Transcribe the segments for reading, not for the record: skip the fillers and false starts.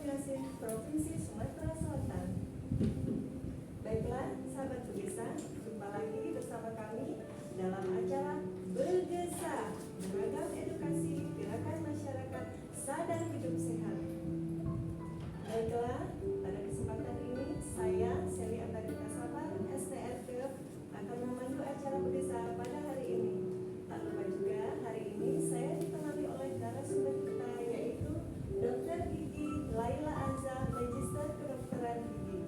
Banjarmasin, Provinsi Sumatera Selatan. Baiklah, sahabat Bergesa, jumpa lagi bersama kami dalam acara Bergesa, beragam edukasi gerakan masyarakat sadar hidup sehat. Baiklah, pada kesempatan ini saya, Seli Antarita Sabar, STRK, akan memandu acara Bergesa pada hari ini. Tak lupa juga, hari ini saya ditemani oleh narasumber kita, yaitu Dr. Gigi Laila Azza, Magister Kedokteran Gigi.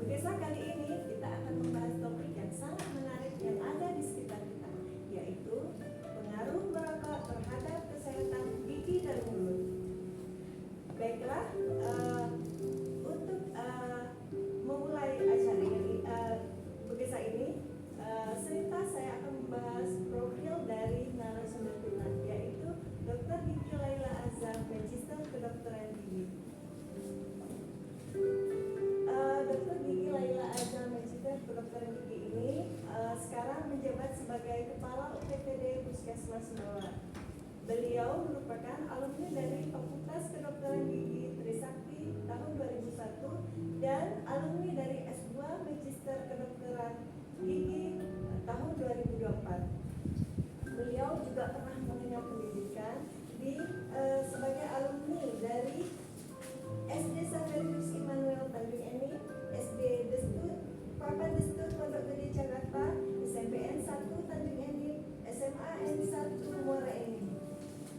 Bergesa kali ini kita akan membahas topik yang sangat menarik yang ada di sekitar kita, yaitu pengaruh merokok terhadap kesehatan gigi dan mulut. Baiklah, untuk memulai acara ini, Bergesa ini, serta saya akan membahas profil dari narasumber kita, yaitu Dr. Gigi Laila Azza, Magister Kedokteran Gigi. Dr. Gigi Laila Azza, Magister Kedokteran Gigi ini sekarang menjabat sebagai Kepala UPTD Puskesmas Bawah. Beliau merupakan alumni dari Fakultas Kedokteran Gigi Trisakti tahun 2001 dan alumni dari S2 Magister Kedokteran Gigi tahun 2024. Beliau juga pernah mengenyam pendidikan sebagai alumni dari SD Saverius Immanuel Tanjung Eni, SD Destut Papan Destut Pondok Gede Jakarta, SMPN 1 Tanjung Eni, SMA N1 Muara Eni.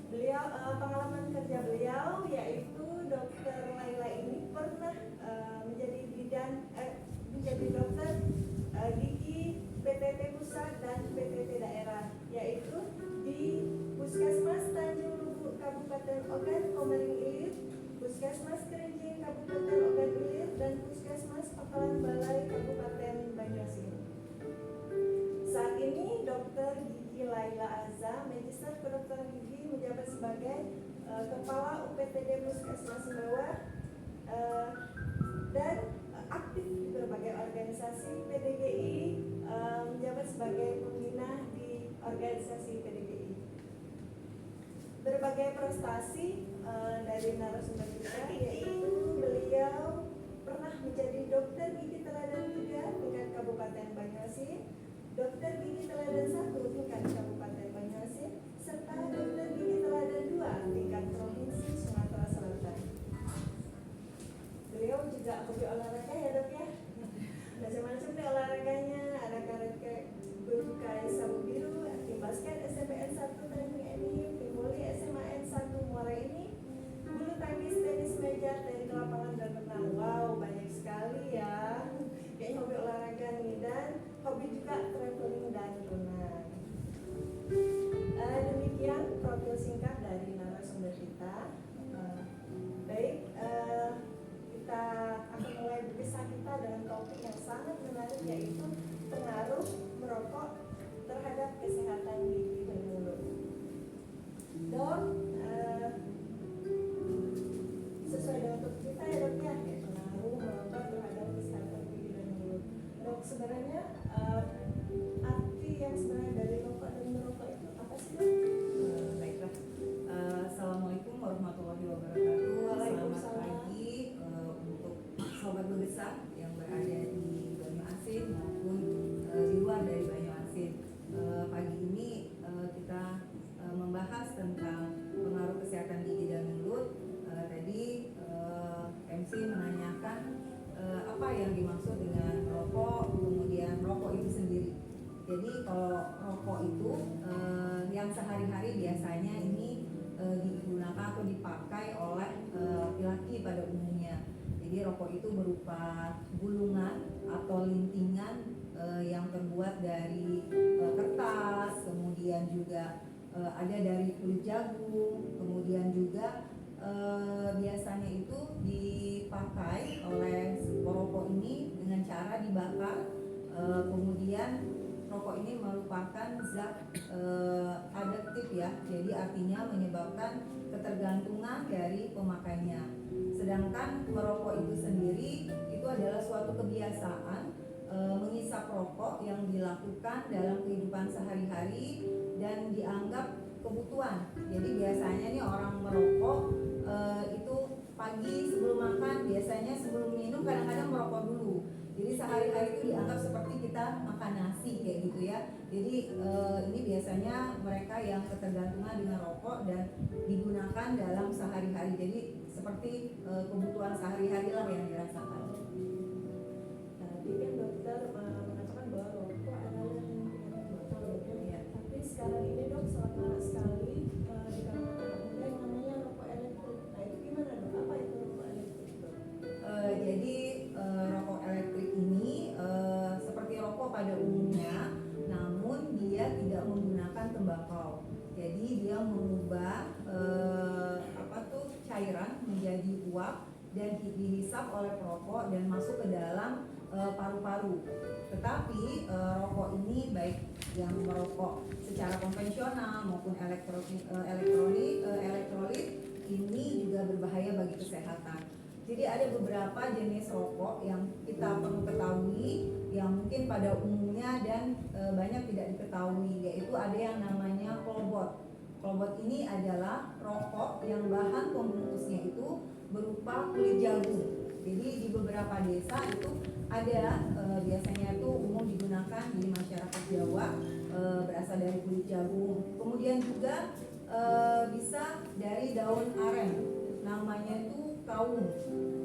Beliau pengalaman kerja beliau yaitu Dr. Laila ini pernah menjadi dokter gigi PTT Pusat dan PTT Daerah, yaitu di Puskesmas Tanjung Lubuk Kabupaten Ogan Komering Ilir, Puskesmas Kerinjing Kabupaten Ogan Ilir, dan Puskesmas Pakalan Balai Kabupaten Banyuasin. Saat ini Dr. Gigi Laila Azza, Magister Kedokteran Gigi, menjabat sebagai Kepala UPTD Puskesmas Bawah dan aktif di berbagai organisasi PDGI, menjabat sebagai pembina di organisasi PDGI. Berbagai prestasi dari narasumber kita, yaitu beliau pernah menjadi dokter gigi teladan 3 tingkat Kabupaten Banyuasin, dokter gigi teladan 1 tingkat Kabupaten Banyuasin, serta dokter gigi teladan 2 tingkat Provinsi Sumatera Selatan. Beliau juga hobi olahraga ya dok ya, macam-macam deh olahraganya, ada karate berbukai sabu biru, tim basket SMPN 1 Tanjung Eni, tim voli SMA N1 Muara Eni, bulu tangkis, tenis meja, dari lapangan dan renang. Wow, banyak sekali ya, kayaknya hobi olahraga nih, dan hobi juga traveling dan renang. Demikian profil singkat dari narasumber kita. Baik, kita akan mulai berkisah kita dengan topik yang sangat menarik, yaitu pengaruh merokok terhadap kesehatan gigi dan mulut. Dok, sesuai dengan topik kita ya dok ya, pengaruh merokok terhadap kesehatan gigi dan mulut. Dok, sebenarnya arti yang sebenarnya dari rokok dan merokok itu apa sih dok? Baiklah, Assalamualaikum warahmatullahi wabarakatuh. Selamat pagi untuk sobat Bergesa yang berada di Banyuasin maupun di luar dari Banyuasin. Pagi ini kita membahas tentang pengaruh kesehatan gigi dan mulut. Tadi MC menanyakan apa yang dimaksud dengan rokok, kemudian rokok itu sendiri. Jadi kalau rokok itu yang sehari-hari biasanya ini digunakan atau dipakai oleh laki-laki pada umumnya. Jadi rokok itu berupa gulungan atau lintingan yang terbuat dari kertas, kemudian juga ada dari kulit jagung, kemudian juga biasanya itu dipakai oleh perokok ini dengan cara dibakar, kemudian rokok ini merupakan zat adiktif ya, jadi artinya menyebabkan ketergantungan dari pemakainya. Sedangkan merokok itu sendiri itu adalah suatu kebiasaan mengisap rokok yang dilakukan dalam kehidupan sehari-hari dan dianggap kebutuhan. Jadi biasanya nih orang merokok itu pagi sehari-hari itu dianggap seperti kita makan nasi kayak gitu ya. Jadi ini biasanya mereka yang ketergantungan dengan rokok dan digunakan dalam sehari-hari. Jadi seperti kebutuhan sehari-hari lah yang dirasakan. Tadi kan dokter mengatakan bahwa rokok adalah yang betul ya. Tapi sekarang ini dok sama sekali di kalangan anak muda yang namanya rokok elektrik. Nah itu gimana dok? Apa itu rokok elektrik dok? Jadi rokok elektrik ini seperti rokok pada umumnya, namun dia tidak menggunakan tembakau. Jadi dia mengubah cairan menjadi uap dan dihisap oleh perokok dan masuk ke dalam paru-paru. Tetapi rokok ini baik yang merokok secara konvensional maupun elektrolit ini juga berbahaya bagi kesehatan. Jadi ada beberapa jenis rokok yang kita perlu ketahui yang mungkin pada umumnya dan banyak tidak diketahui, yaitu ada yang namanya klobot. Klobot ini adalah rokok yang bahan pembungkusnya itu berupa kulit jagung. Jadi di beberapa desa itu ada biasanya itu umum digunakan di masyarakat Jawa, berasal dari kulit jagung. Kemudian juga bisa dari daun aren, namanya itu kaung,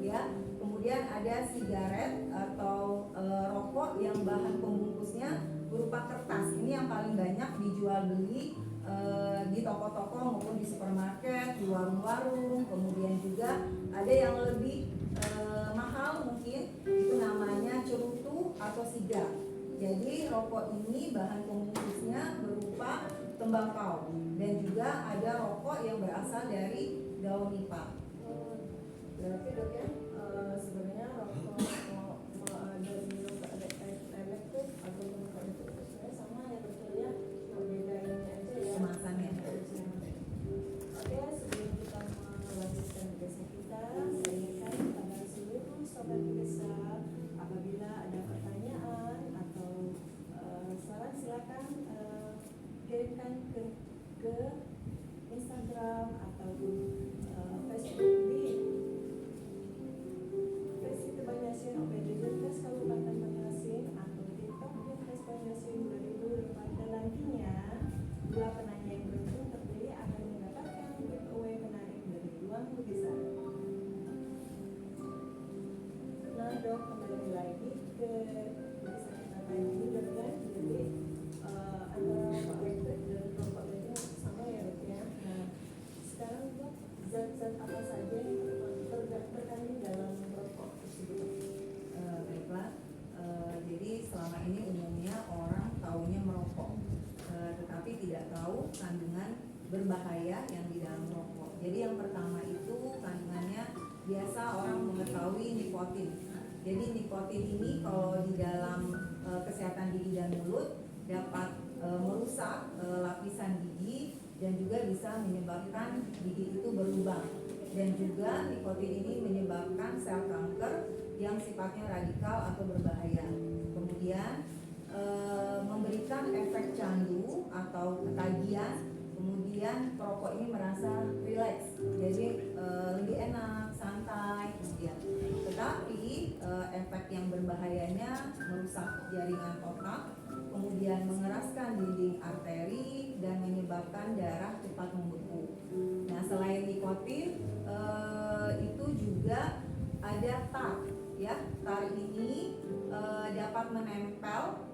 ya. Kemudian ada sigaret atau rokok yang bahan pembungkusnya berupa kertas. Ini yang paling banyak dijual beli di toko-toko maupun di supermarket, di warung-warung. Kemudian juga ada yang lebih mahal mungkin, itu namanya cerutu atau sigar. Jadi rokok ini bahan pembungkusnya berupa tembakau, dan juga ada rokok yang berasal dari daun nipah. Berarti dok ya sebenarnya rokok dari rokok elektrik atau rokok itu sebenarnya sama ya betul ya, cuma bedanya aja ya Kemasannya. Oke, sebelum kita melanjutkan tugas kita, saya ingatkan kepada seluruh sobat desa, apabila ada pertanyaan atau saran silakan kirimkan ke Instagram ataupun Facebook di Facebook Banjarmasin OPD Dinkes Kabupaten Banjarmasin atau TikTok Dinkes Banjarmasin 2024. Dan nantinya dua penanya yang beruntung terpilih akan mendapatkan giveaway menarik dari Ruang Lukisan. Nah dok, kembali lagi ke lukisan kita tadi dok ya. Jadi antara rokok elektrik dan rokok itu sama ya dok ya. Nah sekarang dok, zat-zat apa saja yang terkandung dalam rokok tersebut? Baiklah, jadi selama ini umumnya orang taunya merokok, tetapi tidak tahu kandungan berbahaya yang di dalam rokok. Jadi yang pertama itu kandungannya biasa orang mengetahui nikotin. Jadi nikotin ini kalau di dalam kesehatan gigi dan mulut dapat merusak lapisan gigi dan juga bisa menyebabkan gigi itu berlubang. Dan juga nikotin ini menyebabkan sel kanker yang sifatnya radikal atau berbahaya. Kemudian memberikan efek candu atau ketagihan. Kemudian perokok ini merasa rileks, jadi lebih enak, santai. Kemudian, tetapi efek yang berbahayanya merusak jaringan otak, kemudian mengeraskan dinding arteri dan menyebabkan darah cepat membeku. Nah, selain nikotin, itu juga ada tar, ya. Tar ini dapat menempel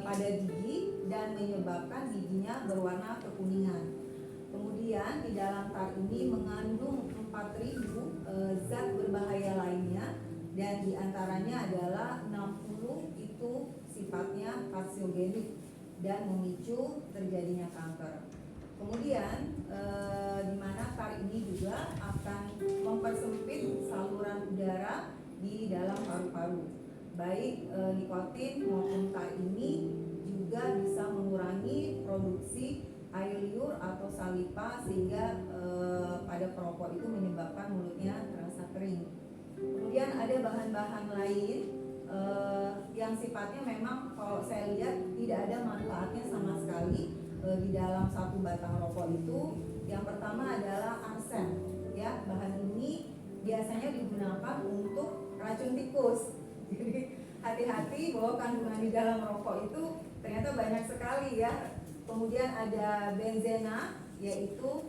pada gigi dan menyebabkan giginya berwarna kekuningan. Kemudian di dalam tar ini mengandung 4.000 zat berbahaya lainnya, dan diantaranya adalah 60 itu sifatnya karsiogenik dan memicu terjadinya kanker. Kemudian di mana tar ini juga akan mempersempit saluran udara di dalam paru-paru. Baik nikotin maupun tar ini juga bisa mengurangi produksi air liur atau saliva, sehingga pada perokok itu menyebabkan mulutnya terasa kering. Kemudian ada bahan-bahan lain yang sifatnya memang kalau saya lihat tidak ada manfaatnya sama sekali di dalam satu batang rokok itu. Yang pertama adalah arsen, ya. Bahan ini biasanya digunakan untuk racun tikus. Jadi hati-hati bahwa kandungan di dalam rokok itu ternyata banyak sekali ya. Kemudian ada benzena, yaitu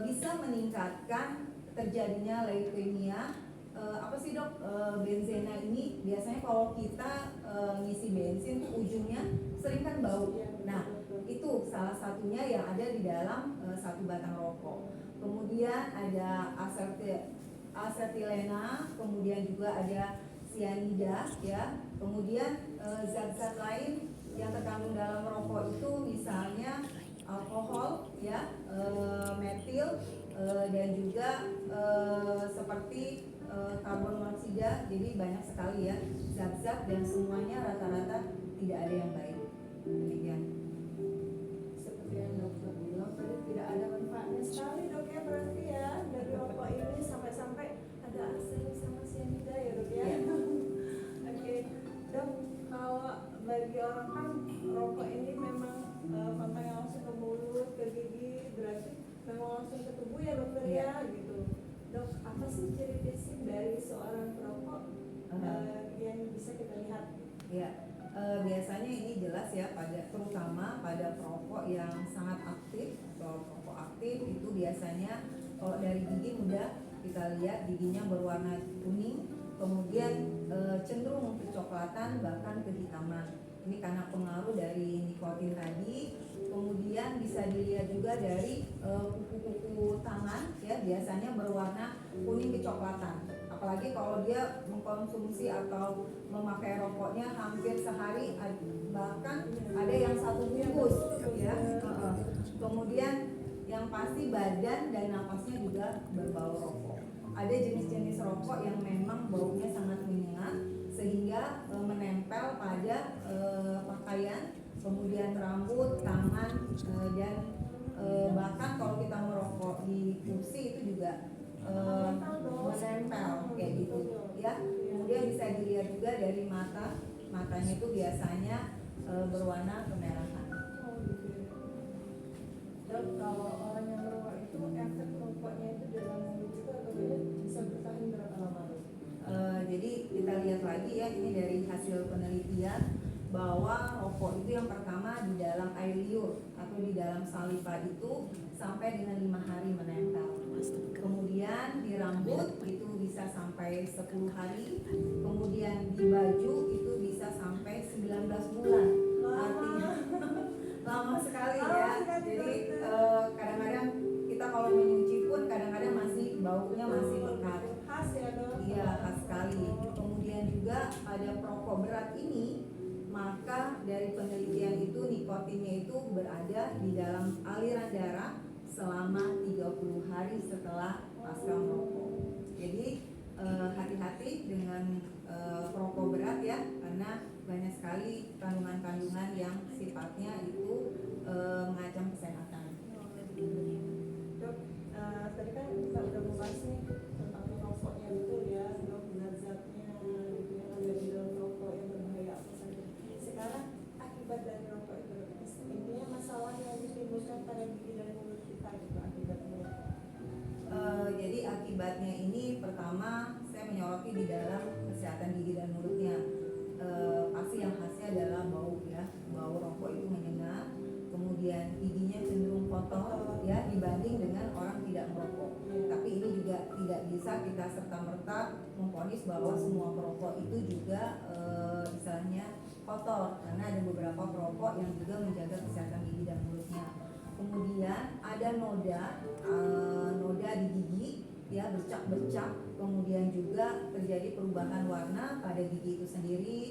bisa meningkatkan terjadinya leukemia. Apa sih dok benzena ini? Biasanya kalau kita ngisi bensin tuh ujungnya sering kan bau. Nah itu salah satunya yang ada di dalam satu batang rokok. Kemudian ada asetilena, kemudian juga ada sianida ya. Kemudian zat-zat lain yang terkandung dalam rokok itu misalnya alkohol ya, metil, dan juga seperti karbon monoksida. Jadi banyak sekali ya zat-zat dan semuanya rata-rata tidak ada yang baik. Demikian. Seperti yang dokter bilang tadi, tidak ada manfaatnya sekali dok ya, berarti ya dari rokok ini sampai-sampai ada arsenik sama cyanida ya dok ya. Ya. Oke dok, kalau bagi orang kan rokok ini memang kontaknya langsung ke mulut, ke gigi, berarti memang langsung ke tubuh ya dokter ya gitu. Dok, apa sih ciri fisik dari seorang perokok yang bisa kita lihat? Ya, biasanya ini jelas ya, terutama pada perokok yang sangat aktif. Kalau perokok aktif itu biasanya kalau dari gigi mudah kita lihat giginya berwarna kuning, kemudian cenderung kecoklatan bahkan kehitaman. Ini karena pengaruh dari nikotin tadi. Kemudian bisa dilihat juga dari kuku-kuku tangan ya, biasanya berwarna kuning kecoklatan. Apalagi kalau dia mengkonsumsi atau memakai rokoknya hampir sehari, bahkan ada yang satu bungkus ya. Kemudian yang pasti badan dan napasnya juga berbau rokok. Ada jenis-jenis rokok yang memang baunya sangat menyengat sehingga menempel pada pakaian, kemudian rambut, tangan, dan bahkan kalau kita merokok di kursi itu juga menempel kayak gitu ya. Kemudian bisa dilihat juga dari matanya itu biasanya berwarna kemerahan. Oh gitu ya. Dok, kalau orang yang merokok itu efek rokoknya itu dalam mulut itu atau bisa bertahan berapa lama? Jadi kita lihat lagi ya, ini dari hasil penelitian bahwa rokok itu yang pertama di dalam air liur atau di dalam saliva itu sampai dengan 5 hari menempel. Kemudian di rambut itu bisa sampai 10 hari. Kemudian di baju itu bisa sampai 19 bulan. Artinya lama sekali ya. Jadi kadang-kadang kita kalau menyuci pun kadang-kadang masih baunya masih lekat. Khas ya dok? Iya, khas sekali. Kemudian juga pada perokok berat ini, maka dari penelitian itu nikotinnya itu berada di dalam aliran darah selama 30 hari setelah pasca merokok. Jadi hati-hati dengan perokok berat ya, karena banyak sekali kandungan-kandungan yang sifatnya itu mengancam kesehatan. Dok, tadi kan kita udah membahas nih tentang rokoknya betul ya, dok, zat-zatnya gitu yang ada di dalam rokok yang berbahaya apa saja. Sekarang akibat dari rokok itu, intinya masalah yang ditimbulkan pada gigi dan mulut kita gitu akibatnya. Jadi akibatnya ini pertama saya menyoroti di dalam kesehatan gigi dan mulutnya. Pasti yang khasnya adalah bau ya, bau rokok itu menyengat. Kemudian giginya cenderung kotor ya dibanding dengan orang tidak merokok. Tapi ini juga tidak bisa kita serta-merta memvonis bahwa semua perokok itu juga misalnya kotor, karena ada beberapa perokok yang juga menjaga kesehatan gigi dan mulutnya. Kemudian ada noda di gigi ya, bercak-bercak, kemudian juga terjadi perubahan warna pada gigi itu sendiri,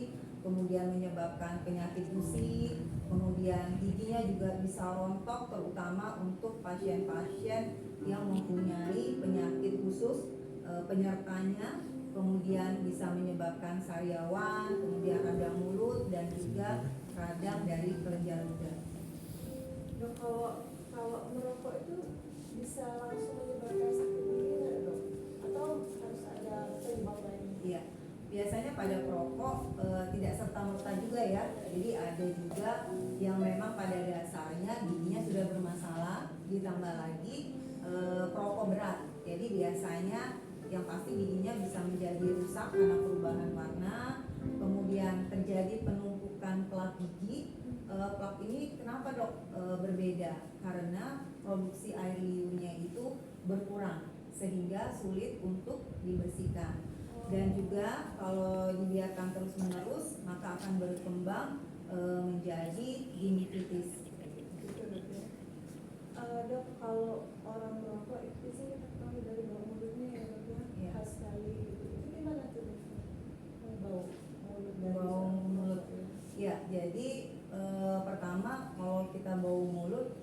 kemudian menyebabkan penyakit gusi, kemudian giginya juga bisa rontok, terutama untuk pasien-pasien yang mempunyai penyakit khusus penyertanya, kemudian bisa menyebabkan sariawan, kemudian radang mulut, dan juga radang dari kelenjar ludah. Dok, kalau merokok itu bisa langsung menyebabkan sakit gigi nggak dok? Atau harus ada penyebab lain? Iya, biasanya pada perokok tidak serta-merta juga ya. Jadi ada juga yang memang pada dasarnya giginya sudah bermasalah, ditambah lagi perokok berat. Jadi biasanya yang pasti giginya bisa menjadi rusak karena perubahan warna, kemudian terjadi penumpukan plak gigi. Plak ini kenapa dok berbeda? Karena produksi air liurnya itu berkurang sehingga sulit untuk dibersihkan. Dan juga kalau dibiarkan terus menerus maka akan berkembang menjadi gingivitis. Gitu, dok, ya. Dok, kalau orang merokok itu sih kita tahu dari bau mulutnya ya dok ya, Iya. khas sekali gitu. Itu gimana tuh dok? Bau mulut dari Bau seorang mulut. perokok, ya? Ya, jadi pertama kalau kita bau mulut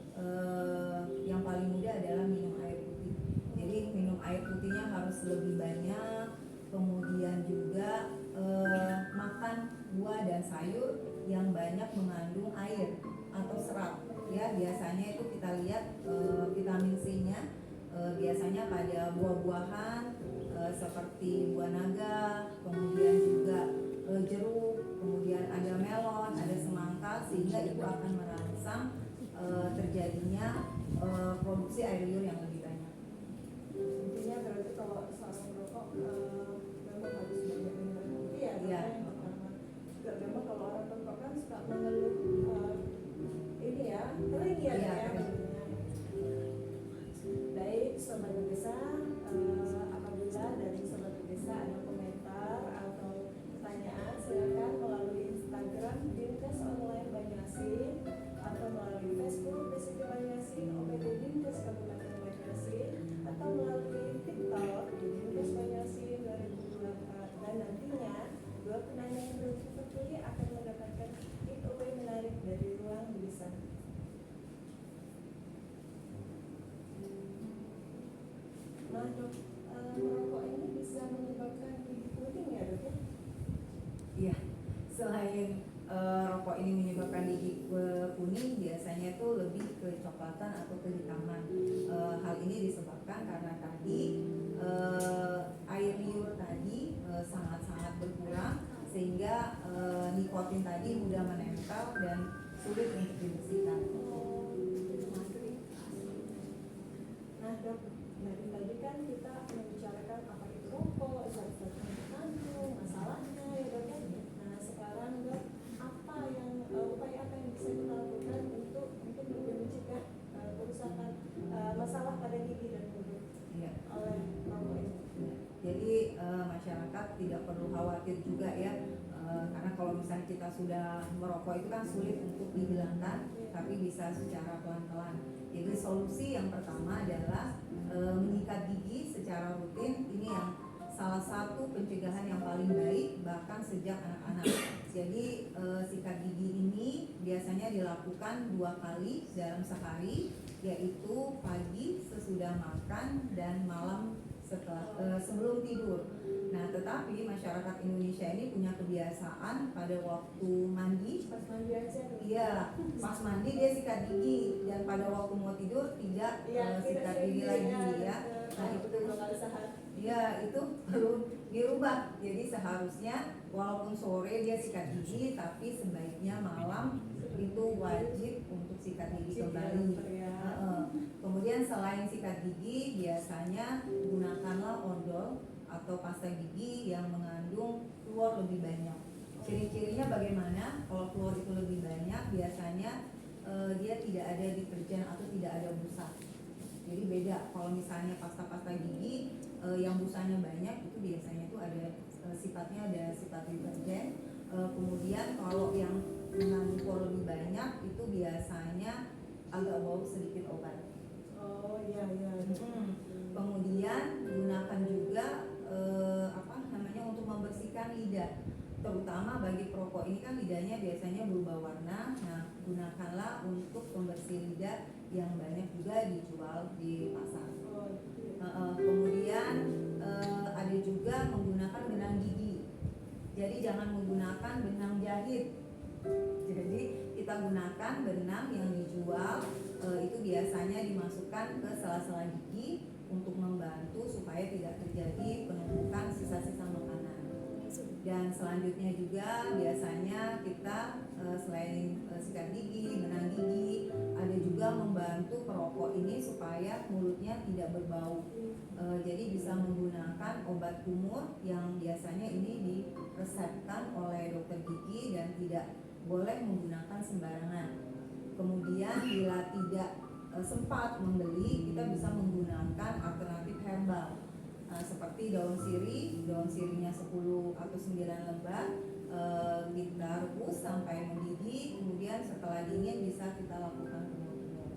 yang paling mudah adalah minum air putih. Jadi minum air putihnya harus lebih banyak. Kemudian juga makan buah dan sayur yang banyak mengandung air atau serat. Ya, biasanya itu kita lihat vitamin C-nya biasanya pada buah-buahan seperti buah naga, kemudian juga jeruk, kemudian ada melon, ada semangka, sehingga itu akan merangsang terjadinya produksi air liur yang lebih banyak. Intinya berarti kalau seorang merokok memang harus banyak minum air putih ya dok, Iya. yang pertama. Juga memang kalau orang merokok kan suka mengeluh ini ya, kering ya Iya, dok ya kering. mulutnya. Baik, sobat Begesa, apabila dari sobat Begesa ada komentar atau pertanyaan, silakan melalui Instagram Dinkes Online Banyuasin atau melalui Facebook BCD Banyuasin, OPD Dinkes Kabupaten Banyuasin, atau melalui TikTok di Dinkes Banyuasin 2024. Dan nantinya dua penanya yang belum terpilih akan mendapatkan giveaway menarik dari Ruang Begesa. Nah dok, merokok ini bisa menyebabkan gigi kuning ya dok ya? Iya, selain rokok ini menyebabkan gigi kuning, biasanya itu lebih kecoklatan atau kehitaman. Hal ini disebabkan karena tadi air liur tadi sangat-sangat berkurang sehingga nikotin tadi mudah menempel dan sulit untuk dibersihkan. Nah dok, dari tadi kan kita membicarakan apa itu rokok, zat-zat mengandung, masalahnya ya dok ya. Nah sekarang dok, apa yang upaya apa yang bisa kita lakukan untuk mungkin mencegah kerusakan masalah pada gigi dan mulut Iya. oleh rokok ini? Jadi masyarakat tidak perlu khawatir juga ya, karena kalau misalnya kita sudah merokok itu kan sulit untuk dihilangkan, tapi bisa secara pelan-pelan. Jadi solusi yang pertama adalah menyikat gigi secara rutin. Ini yang salah satu pencegahan yang paling baik bahkan sejak anak-anak. Jadi sikat gigi ini biasanya dilakukan 2 kali dalam sehari, yaitu pagi sesudah makan dan malam sebelum tidur. Nah, tetapi masyarakat Indonesia ini punya kebiasaan pada waktu mandi, Pas mandi aja dok. iya, pas mandi dia sikat gigi, dan pada waktu mau tidur tidak sikat gigi lagi ya. Nah, itu 2 kali sehari. ya itu perlu dirubah. Jadi seharusnya walaupun sore dia sikat gigi, tapi sebaiknya malam itu wajib untuk sikat gigi kembali. Kemudian selain sikat gigi, biasanya gunakanlah odol atau pasta gigi yang mengandung fluor lebih banyak. Ciri-cirinya bagaimana? Kalau fluor itu lebih banyak, biasanya dia tidak ada deterjen atau tidak ada busa. Jadi beda. Kalau misalnya pasta-pasta gigi yang busanya banyak, itu biasanya itu ada sifatnya ada sifat deterjen. Kemudian kalau yang mengandung fluor lebih banyak, itu biasanya agak bau sedikit obat. Oh iya. Kemudian gunakan juga untuk membersihkan lidah, terutama bagi perokok ini kan lidahnya biasanya berubah warna. Nah, gunakanlah untuk pembersih lidah yang banyak juga dijual di pasar. Kemudian ada juga menggunakan benang gigi. Jadi jangan menggunakan benang jahit. Jadi kita gunakan benang yang dijual, itu biasanya dimasukkan ke sela-sela gigi untuk membantu supaya tidak terjadi penumpukan sisa-sisa makanan. Dan selanjutnya juga biasanya kita selain sikat gigi, benang gigi, ada juga membantu perokok ini supaya mulutnya tidak berbau. Jadi bisa menggunakan memberikan obat kumur yang biasanya ini diresepkan oleh dokter gigi dan tidak boleh menggunakan sembarangan. Kemudian bila tidak sempat membeli, kita bisa menggunakan alternatif herbal seperti daun sirinya 10 atau 9 lembar, kita rebus sampai mendidih, kemudian setelah dingin bisa kita lakukan kumur-kumur.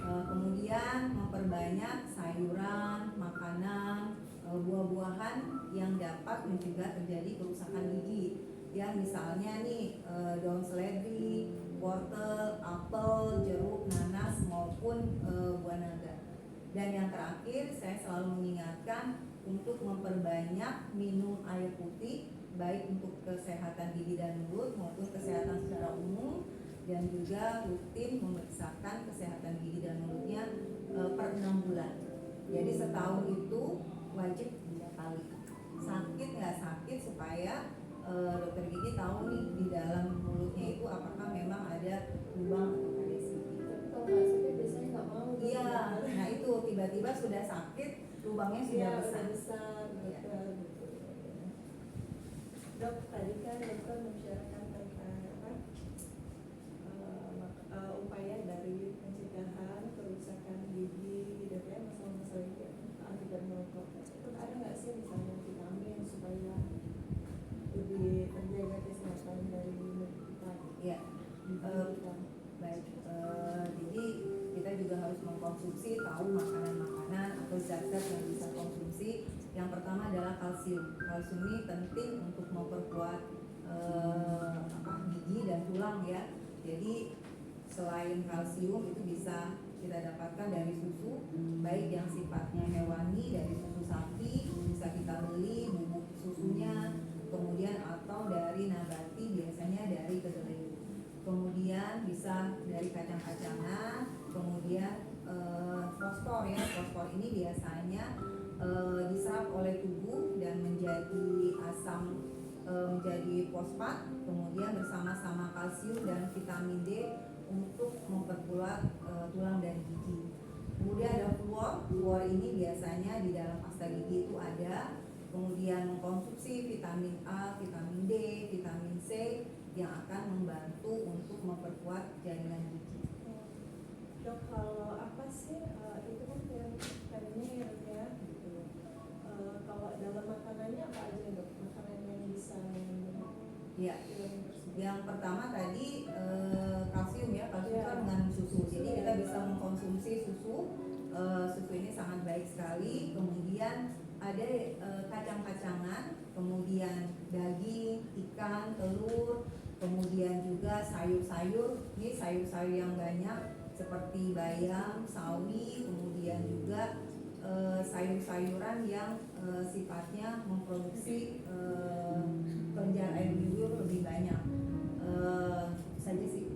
Kemudian memperbanyak sayuran, makanan, buah-buahan yang dapat mencegah terjadi kerusakan gigi. Ya misalnya nih daun seledri, wortel, apel, jeruk, nanas maupun buah naga. Dan yang terakhir saya selalu mengingatkan untuk memperbanyak minum air putih, baik untuk kesehatan gigi dan mulut maupun kesehatan secara umum, dan juga rutin memeriksakan kesehatan gigi dan mulutnya per 6 bulan. Jadi setahun itu wajib 3 kali. Sakit nggak sakit supaya dokter gigi tahu nih di dalam mulutnya itu apakah memang ada lubang atau karies gigi. Kalau nggak sakit biasanya nggak mau. Iya, nah itu tiba-tiba sudah sakit, lubangnya sudah besar. Betul, betul. Dok, tadi kan dokter membicarakan tentang upaya dari pencegahan kerusakan gigi, gitu ya, masalah-masalah gigi akibat merokok. Terus ada nggak sih misalnya vitamin supaya lebih terjaga kesehatan dari kita? Iya. Baik, jadi kita juga harus mengkonsumsi, tahu makanan-makanan atau zat-zat yang bisa konsumsi. Yang pertama adalah kalsium. Kalsium ini penting untuk memperkuat gigi dan tulang ya. Jadi selain kalsium itu bisa kita dapatkan dari susu, baik yang sifatnya hewani dari susu sapi, bisa kita beli bubuk susunya, kemudian atau dari nabati biasanya dari kedelai. Kemudian bisa dari kacang-kacangan, kemudian fosfor ya. Fosfor ini biasanya diserap oleh tubuh dan menjadi asam, menjadi fosfat, kemudian bersama-sama kalsium dan vitamin D untuk memperkuat tulang dan gigi. Kemudian ada fluor. Fluor ini biasanya di dalam pasta gigi itu ada. Kemudian mengkonsumsi vitamin A, vitamin D, vitamin C yang akan membantu untuk memperkuat jaringan gigi. Dok, kalau apa sih itu kan yang tadinya ya gitu. Kalau dalam makanannya apa aja dok? Makanan yang bisa Ya, yang pertama tadi kalsium ya. Kalsium kan mengandung susu. Jadi kita bisa mengkonsumsi susu. Susu ini sangat baik sekali. Kemudian ada kacang-kacangan, kemudian daging, ikan, telur, kemudian juga sayur-sayur. Ini sayur-sayur yang banyak seperti bayam, sawi, kemudian juga sayur-sayuran yang sifatnya memproduksi kelenjar air liur lebih banyak. Saja sih.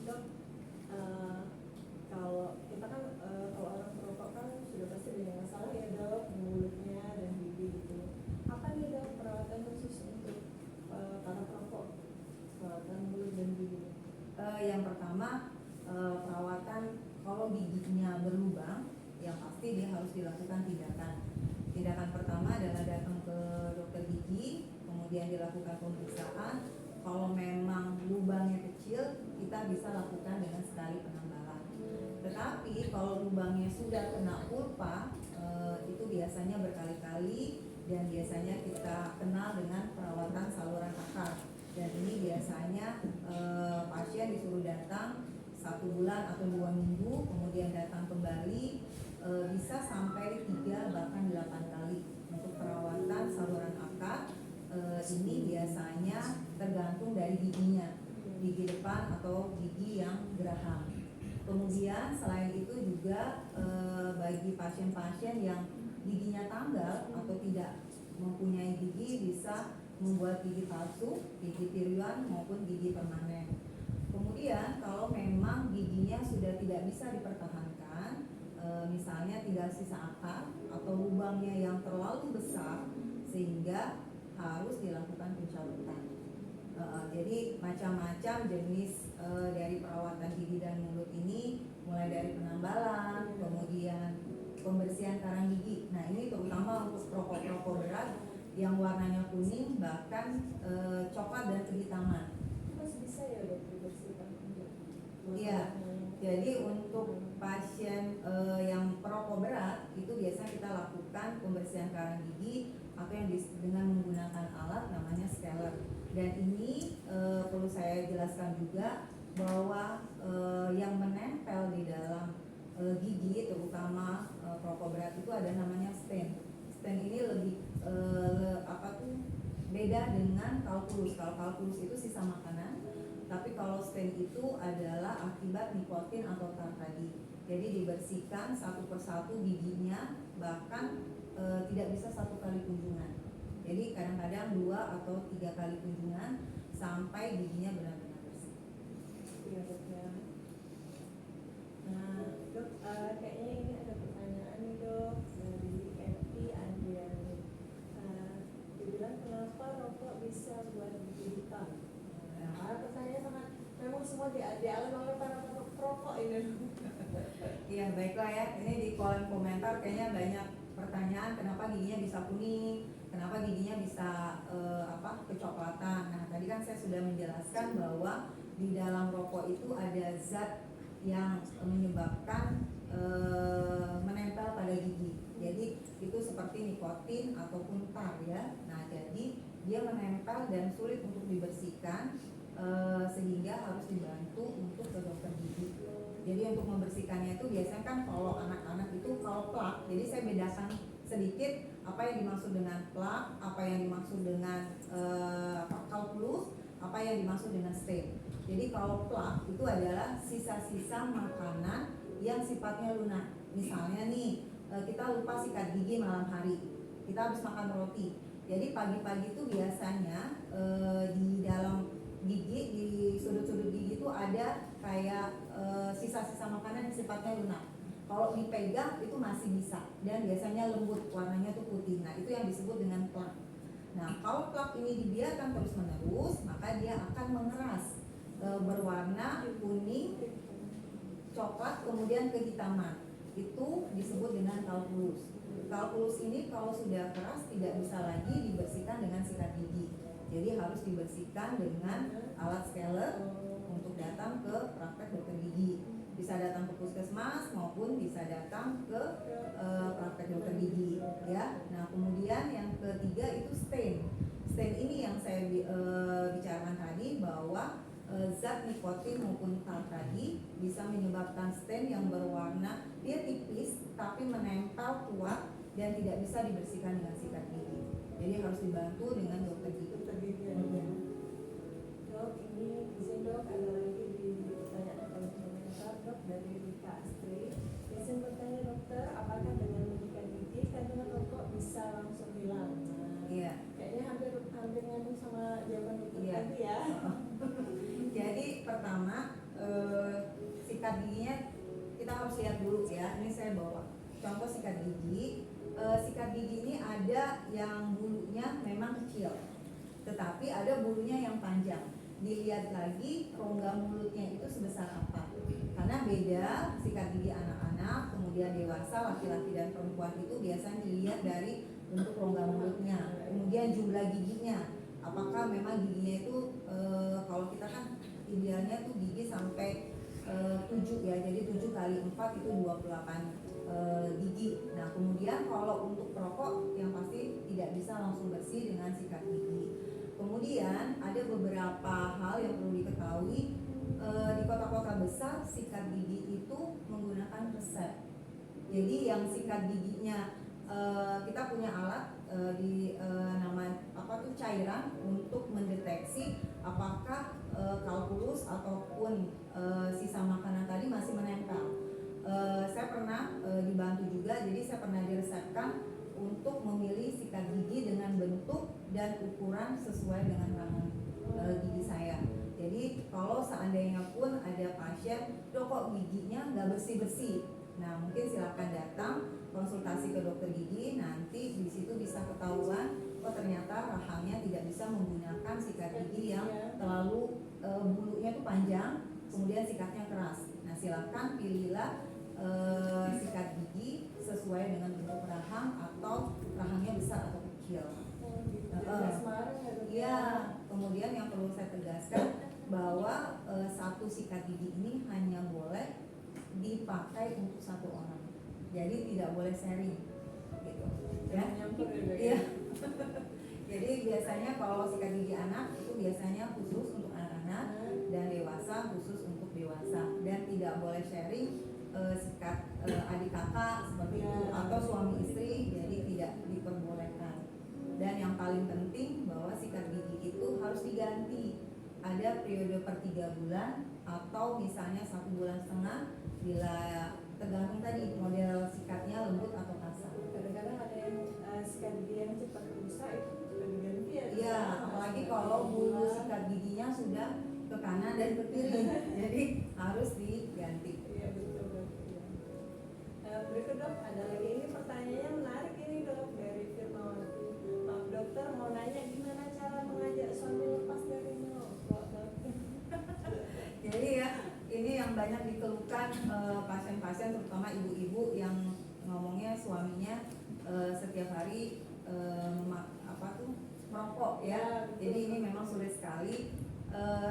Dok, kalau kita kan kalau orang perokok kan sudah pasti banyak masalah ya dok, mulutnya dan gigi gitu. Apa nih dok perawatan khusus untuk para perokok, perawatan mulut dan gigi? Yang pertama perawatan kalau giginya berlubang, yang pasti dia harus dilakukan tindakan. Tindakan pertama adalah datang ke dokter gigi, kemudian dilakukan pemeriksaan. Kalau memang lubangnya kecil, kita bisa lakukan dengan sekali penambalan. Tetapi kalau lubangnya sudah kena pulpa, itu biasanya berkali-kali dan biasanya kita kenal dengan perawatan saluran akar. Dan ini biasanya pasien disuruh datang 1 bulan atau 2 minggu, kemudian datang kembali, bisa sampai 3 bahkan 8 kali untuk perawatan saluran akar. Ini biasanya tergantung dari giginya, gigi depan atau gigi yang geraham. Kemudian selain itu juga bagi pasien-pasien yang giginya tanggal atau tidak mempunyai gigi, bisa membuat gigi palsu, gigi tiruan maupun gigi permanen. Kemudian kalau memang giginya sudah tidak bisa dipertahankan, misalnya tinggal sisa akar atau lubangnya yang terlalu besar sehingga harus dilakukan pencabutan. Jadi macam-macam jenis dari perawatan gigi dan mulut ini, mulai dari penambalan, kemudian pembersihan karang gigi. Nah ini terutama untuk perokok-perokok berat yang warnanya kuning bahkan coklat dan kehitaman. Masih bisa ya dok dibersihkan? Iya. Jadi untuk pasien yang perokok berat itu biasanya kita lakukan pembersihan karang gigi atau yang dengan menggunakan alat namanya scaler. Dan ini perlu saya jelaskan juga bahwa yang menempel di dalam gigi terutama perokok berat itu ada namanya stain. Stain ini lebih beda dengan kalkulus. Kalau kalkulus itu sisa makanan, tapi kalau stain itu adalah akibat nikotin atau tar tadi. Jadi dibersihkan satu persatu giginya, bahkan tidak bisa satu kali kunjungan. Jadi kadang-kadang 2 atau 3 kali kunjungan sampai giginya benar-benar bersih. Iya dok ya. Nah dok, kayaknya ini ada pertanyaan nih dok dari Eti Andriani. Dibilang kenapa rokok bisa buat gigi hitam? Pertanyaan sangat memang semua dialami oleh para perokok ini. Iya baiklah ya, ini di kolom komentar kayaknya banyak pertanyaan kenapa giginya bisa kuning, kenapa giginya bisa kecoklatan. Nah tadi kan saya sudah menjelaskan bahwa di dalam rokok itu ada zat yang menyebabkan menempel pada gigi. Jadi itu seperti nikotin ataupun tar ya. Nah jadi dia menempel dan sulit untuk dibersihkan sehingga harus dibantu untuk ke dokter gigi. Jadi untuk membersihkannya itu biasanya kan kalau anak-anak itu kalau plak, jadi saya bedakan sedikit apa yang dimaksud dengan plak, apa yang dimaksud dengan kalkulus, apa yang dimaksud dengan stain. Jadi kalau plak itu adalah sisa-sisa makanan yang sifatnya lunak. Misalnya nih kita lupa sikat gigi malam hari, kita habis makan roti. Jadi pagi-pagi itu biasanya di dalam gigi, di sudut-sudut gigi itu ada kayak sisa-sisa makanan yang sifatnya lunak. Kalau dipegang itu masih bisa dan biasanya lembut, warnanya tuh putih. Nah itu yang disebut dengan plak. Nah kalau plak ini dibiarkan terus-menerus maka dia akan mengeras berwarna kuning, coklat, kemudian kehitaman. Itu disebut dengan kalkulus. Kalkulus ini kalau sudah keras tidak bisa lagi dibersihkan dengan sikat gigi. Jadi harus dibersihkan dengan alat scaler untuk datang ke praktek dokter gigi. Bisa datang ke puskesmas maupun bisa datang ke praktek dokter gigi ya. Nah kemudian yang ketiga itu stain. Stain ini yang saya bicarakan tadi bahwa zat nikotin maupun tar tadi bisa menyebabkan stain yang berwarna dia tipis tapi menempel kuat dan tidak bisa dibersihkan dengan sikat gigi. Jadi harus dibantu dengan dokter gigi. Dok, ini izin dok ada lagi ditanyakan oleh komentar dok dari Rika Astri. Izin bertanya dokter, apakah dengan menyikat gigi kandungan rokok bisa langsung hilang? Iya. Kayaknya hampir nyambung sama jawaban dokter tadi ya. Jadi pertama sikat giginya kita harus lihat dulu ya. Ini saya bawa contoh sikat gigi. Sikat gigi ini ada yang bulunya memang kecil, tetapi ada bulunya yang panjang. Dilihat lagi rongga mulutnya itu sebesar apa. Karena beda sikat gigi anak-anak, kemudian dewasa, laki-laki dan perempuan itu biasanya dilihat dari bentuk rongga mulutnya, kemudian jumlah giginya. Apakah memang giginya itu kalau kita kan idealnya tuh gigi sampai 7 ya, jadi 7 kali 4 itu 28 gigi. Nah kemudian kalau untuk perokok yang pasti tidak bisa langsung bersih dengan sikat gigi. Kemudian ada beberapa hal yang perlu diketahui di kota-kota besar sikat gigi itu menggunakan resep. Jadi yang sikat giginya kita punya alat nama cairan untuk mendeteksi apakah kalkulus ataupun sisa makanan tadi masih menempel. Saya pernah dibantu juga, jadi saya pernah diresepkan untuk memilih sikat gigi dengan bentuk dan ukuran sesuai dengan tangan gigi saya. Jadi kalau seandainya pun ada pasien, "Dok kok giginya nggak bersih-bersih?" Nah mungkin silakan datang konsultasi ke dokter gigi, nanti di situ bisa ketahuan oh ternyata rahangnya tidak bisa menggunakan sikat gigi yang terlalu bulunya tuh panjang, kemudian sikatnya keras. Nah silakan pilihlah sikat gigi sesuai sesuai dengan bentuk rahang atau rahangnya besar atau kecil. Oh, gitu. Jadi Semarang ya, Dok? Iya, kemudian yang perlu saya tegaskan bahwa satu sikat gigi ini hanya boleh dipakai untuk satu orang, jadi tidak boleh sharing, gitu. Jangan nyampur ya, Dok? Iya. Jadi biasanya kalau sikat gigi anak itu biasanya khusus untuk anak-anak dan dewasa khusus untuk dewasa, dan tidak boleh sharing sikat adik kakak seperti itu atau suami istri, jadi tidak diperbolehkan. Dan yang paling penting bahwa sikat gigi itu harus diganti. Ada periode per 3 bulan atau misalnya 1,5 bulan bila tergantung tadi model sikatnya lembut atau kasar. Kadang-kadang ada yang sikat gigi yang cepat rusak itu juga diganti ya. Iya, apalagi kalau bulu sikat giginya sudah ke kanan dan ke kiri, jadi harus diganti. Iya, betul, Dok. Iya. Berikut, Dok, ada lagi ini pertanyaannya menarik ini, Dok, dari Firmawati. Maaf, dokter mau nanya gimana cara mengajak suami lepas dari merokok, Dok? Jadi ya, ini yang banyak dikeluhkan pasien-pasien, terutama ibu-ibu yang ngomongnya suaminya setiap hari merokok ya. Jadi ini memang sulit sekali.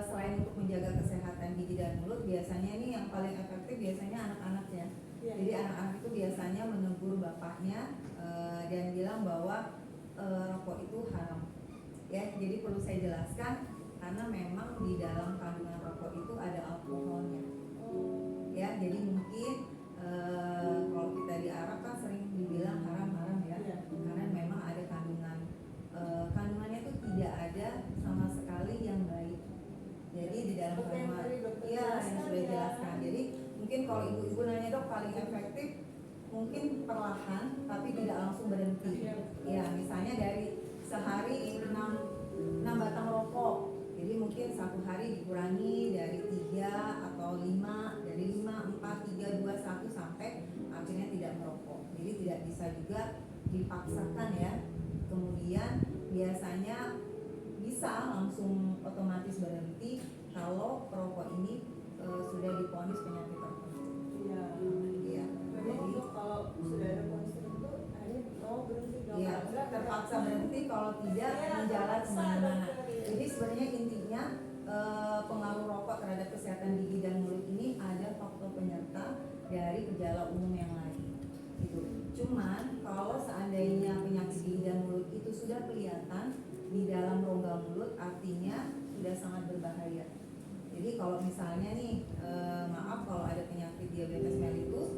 Selain untuk menjaga kesehatan gigi dan mulut, biasanya ini yang paling efektif biasanya anak-anak ya. Iya. Jadi anak-anak itu biasanya menegur bapaknya dan bilang bahwa rokok itu haram. Ya, jadi perlu saya jelaskan karena memang di dalam kandungan rokok itu ada alkoholnya. Ya, jadi mungkin kalau kita di Arab kan sering dibilang haram-haram ya, karena memang ada kandungannya itu tidak ada sama sekali yang baik. Jadi di dalam kandungan, iya yang sudah jelaskan. Jadi mungkin kalau ibu-ibu nanya, Dok, paling efektif mungkin perlahan tapi tidak langsung berhenti. Ya, misalnya dari sehari 6 batang rokok. Jadi mungkin satu hari dikurangi dari 3 atau 5, dari 5, 4, 3, 2, 1 sampai akhirnya tidak merokok. Jadi tidak bisa juga dipaksakan ya. Kemudian biasanya bisa langsung otomatis berhenti kalau perokok ini sudah divonis penyakit tertentu. Iya. Iya. Jadi kalau sudah ada kondisi tertentu, akhirnya mau berhenti, Dok. Iya, terpaksa berhenti kalau tidak menjalan kemana-mana. Jadi sebenarnya intinya pengaruh rokok terhadap kesehatan gigi dan mulut ini ada faktor penyerta dari gejala umum yang lain. Gitu. Cuman kalau seandainya penyakit gigi dan mulut itu sudah kelihatan di dalam rongga mulut, artinya sudah sangat berbahaya. Jadi kalau misalnya nih, maaf kalau ada penyakit diabetes mellitus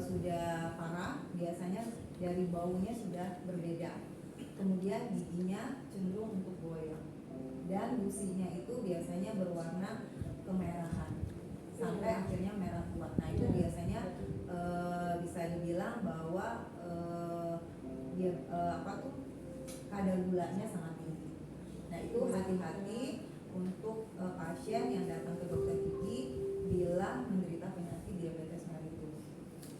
sudah parah, biasanya dari baunya sudah berbeda. Kemudian giginya cenderung untuk goyang dan gusinya itu biasanya berwarna kemerahan sampai akhirnya merah tua. Nah itu biasanya bisa dibilang bahwa kadar gulanya sangat tinggi. Nah itu hati-hati untuk pasien yang datang ke dokter gigi bila menderita penyakit diabetes mellitus.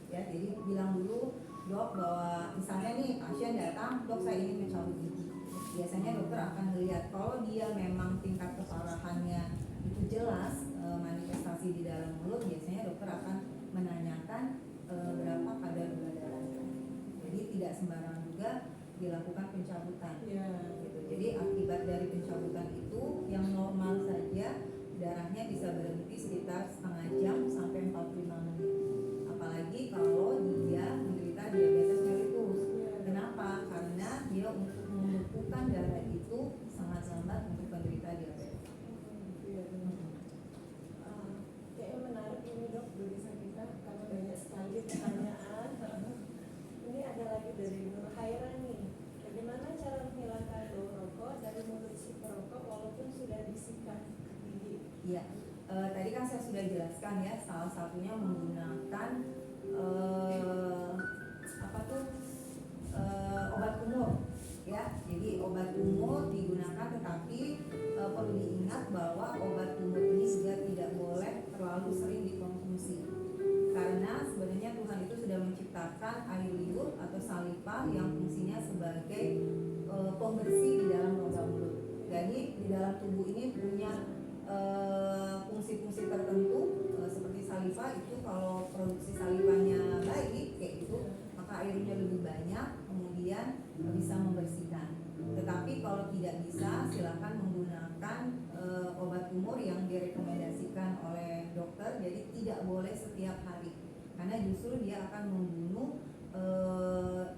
Ya, jadi bilang dulu, Dok, bahwa misalnya nih pasien datang, Dok saya ingin mencabut gigi. Biasanya dokter akan melihat kalau dia memang tingkat keparahannya itu jelas manifestasi di dalam mulut, biasanya dokter akan menanyakan berapa kadar gula darahnya. Jadi tidak sembarangan juga dilakukan pencabutan. Iya. Gitu. Jadi akibat dari pencabutan itu yang normal saja darahnya bisa berhenti sekitar setengah jam sampai 45 menit. Apalagi kalau dia menderita diabetes mellitus. Kenapa? Karena dia untuk menumpukan darah itu sangat lambat untuk penderita diabetes. Kayaknya menarik ini, Dok, berisa kita karena banyak sekali pertanyaan. Ini ada lagi dari Nur Haira nih. Bagaimana cara menghilangkan bau rokok dari mulut si perokok walaupun sudah disikat gigi? Iya, tadi kan saya sudah jelaskan ya, salah satunya menggunakan obat kumur ya. Jadi obat kumur digunakan, tetapi perlu diingat bahwa obat kumur ini juga tidak boleh terlalu sering dikonsumsi karena sebenarnya Tuhan itu sudah menciptakan air liur atau saliva yang fungsinya sebagai pembersih di dalam rongga mulut. Jadi di dalam tubuh ini punya fungsi-fungsi tertentu seperti saliva itu, kalau produksi salivanya baik kayak gitu, maka air banyak, kemudian bisa membersihkan. Tetapi kalau tidak bisa, silakan menggunakan obat kumur yang direkomendasikan oleh dokter. Jadi tidak boleh setiap hari, karena justru dia akan membunuh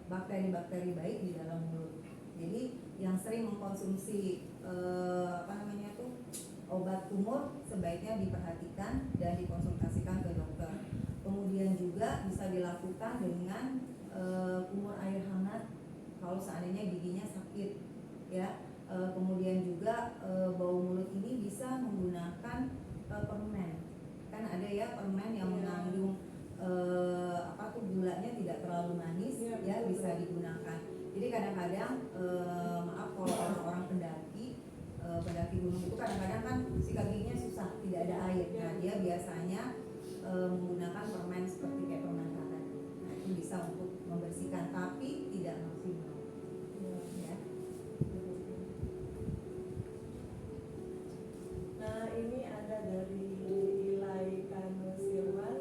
bakteri-bakteri baik di dalam mulut. Jadi yang sering mengkonsumsi obat kumur sebaiknya diperhatikan dan dikonsultasikan ke dokter. Kemudian juga bisa dilakukan dengan kumur air hangat kalau seandainya giginya sakit, ya. Kemudian juga bau mulut ini bisa menggunakan permen. Kan ada ya permen yang mengandung gulanya tidak terlalu manis, ya, bisa digunakan. Jadi kadang-kadang maaf, kalau orang-orang pendaki gunung itu kadang-kadang kan sikat giginya susah, tidak ada air. Nah, dia biasanya menggunakan permen seperti kayak permen karet. Nah, itu bisa untuk membersihkan, tapi tidak maksimal. Ya. Nah, ini ada dari Ilai Kanusirwan,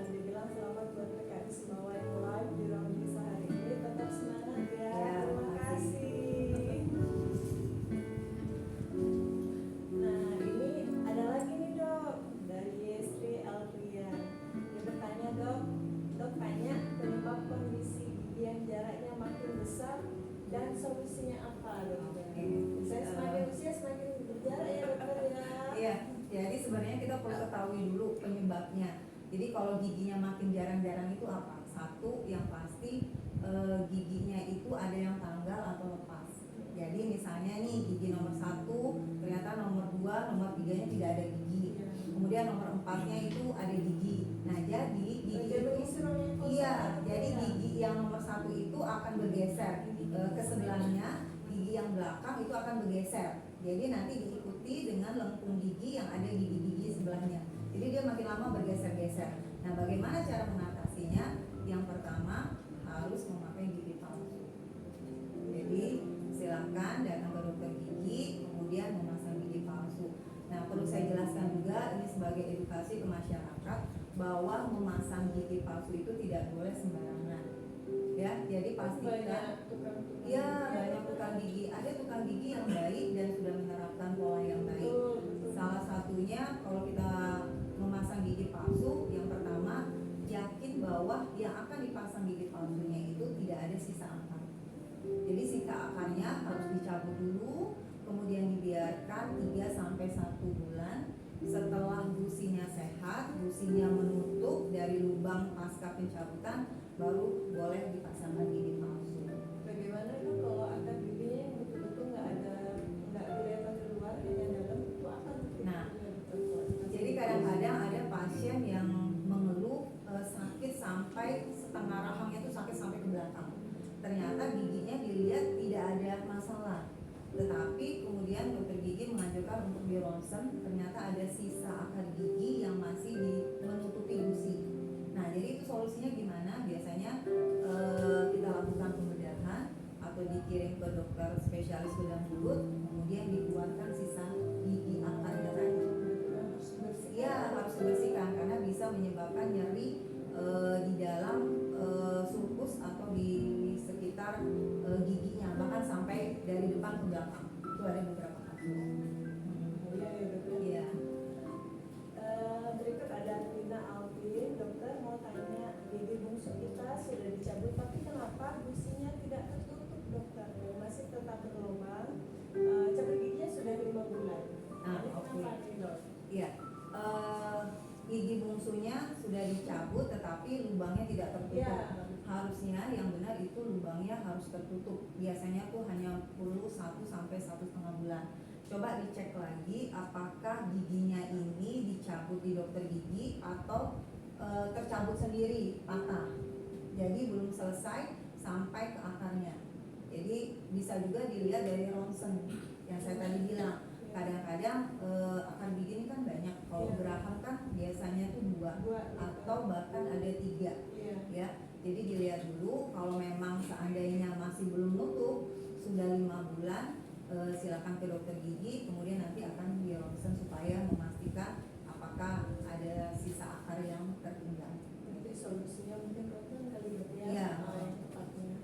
dibilang selamat buat PKM Semawa yang live di ruang desa hari ini, tetap semangat ya. Terima kasih. Nah, ini ada lagi nih dok, dari Yesri Alfian. Dia bertanya, dok tanya penyebab kondisi gigi yang jaraknya makin besar dan solusinya apa, dok? Saya semakin usia semakin berjarak ya, dokter ya. Iya, jadi sebenarnya kita perlu ketahui dulu penyebabnya. Jadi kalau giginya makin jarang-jarang itu apa? Satu, yang pasti giginya itu ada yang tanggal atau lepas. Jadi misalnya nih gigi nomor 1, ternyata nomor 2, nomor 3-nya tidak ada gigi. Kemudian nomor 4-nya itu ada gigi. Nah, jadi gigi itu, iya, jadi gigi yang nomor 1 itu akan bergeser ke sebelahnya, gigi yang belakang itu akan bergeser. Jadi nanti diikuti dengan lengkung gigi yang ada gigi-gigi sebelahnya. Jadi dia makin lama bergeser-geser. Nah, bagaimana cara mengatasinya? Yang pertama harus memakai gigi palsu. Jadi silakan datang ke dokter gigi, kemudian memasang gigi palsu. Nah, perlu saya jelaskan juga ini sebagai edukasi ke masyarakat bahwa memasang gigi palsu itu tidak boleh sembarangan. Ya, jadi pastikan. Ya, banyak tukang gigi. Ada tukang gigi yang baik dan sudah menerapkan pola yang baik. Salah satunya kalau kita memasang gigi palsu, yang pertama yakin bahwa yang akan dipasang gigi palsunya itu tidak ada sisa akar. Jadi sisa akarnya harus dicabut dulu, kemudian dibiarkan 3-1 bulan. Setelah gusinya sehat, gusinya menutup dari lubang pasca pencabutan, baru boleh dipasangkan gigi palsu. Bagaimana itu kalau akar giginya yang betul-betul nggak kelihatan keluar, hanya dalam, itu akan Nah, jadi kadang-kadang ada pasien yang mengeluh sakit sampai setengah rahangnya itu sakit sampai ke belakang. Ternyata giginya dilihat tidak ada masalah, tetapi kemudian dokter gigi mengajukan untuk di ronsen, ternyata ada sisa akar gigi yang masih menutupi gusi. Nah, jadi itu solusinya gimana? Biasanya kita lakukan pembedahan atau dikirim ke dokter spesialis bedah mulut, kemudian dikeluarkan sisa gigi akarnya tadi. Ya, harus dibersihkan karena bisa menyebabkan nyeri di dalam sulcus atau di sekitar giginya, bahkan sampai dari depan ke belakang. Itu ada beberapa kasus. Iya. Berikut ada Tina Alvin, dokter mau tanya, gigi bungsu kita sudah dicabut tapi kenapa gusinya tidak tertutup, dokter? Masih tetap berlubang. Cabut giginya sudah 5 bulan. Nah, Ini oke. kenapa nih, dok? Iya. Gigi bungsunya sudah dicabut tetapi lubangnya tidak tertutup. Ya. Harusnya yang benar itu lubangnya harus tertutup. Biasanya tuh hanya perlu 1-1,5 bulan. Coba dicek lagi apakah giginya ini dicabut di dokter gigi atau tercabut sendiri, patah. Jadi belum selesai sampai ke akarnya. Jadi bisa juga dilihat dari ronsen yang saya tadi bilang. Kadang-kadang akar gigi ini kan banyak. Kalau geraham kan biasanya tuh 2 atau bahkan ada 3. Ya, jadi dilihat dulu. Kalau memang seandainya masih belum nutup, sudah 5 bulan, silakan ke dokter gigi. Kemudian nanti akan di ronsen supaya memastikan apakah ada sisa akar yang tertinggal. Nanti solusinya mungkin dokter kali ya, Iya. yang tepatnya.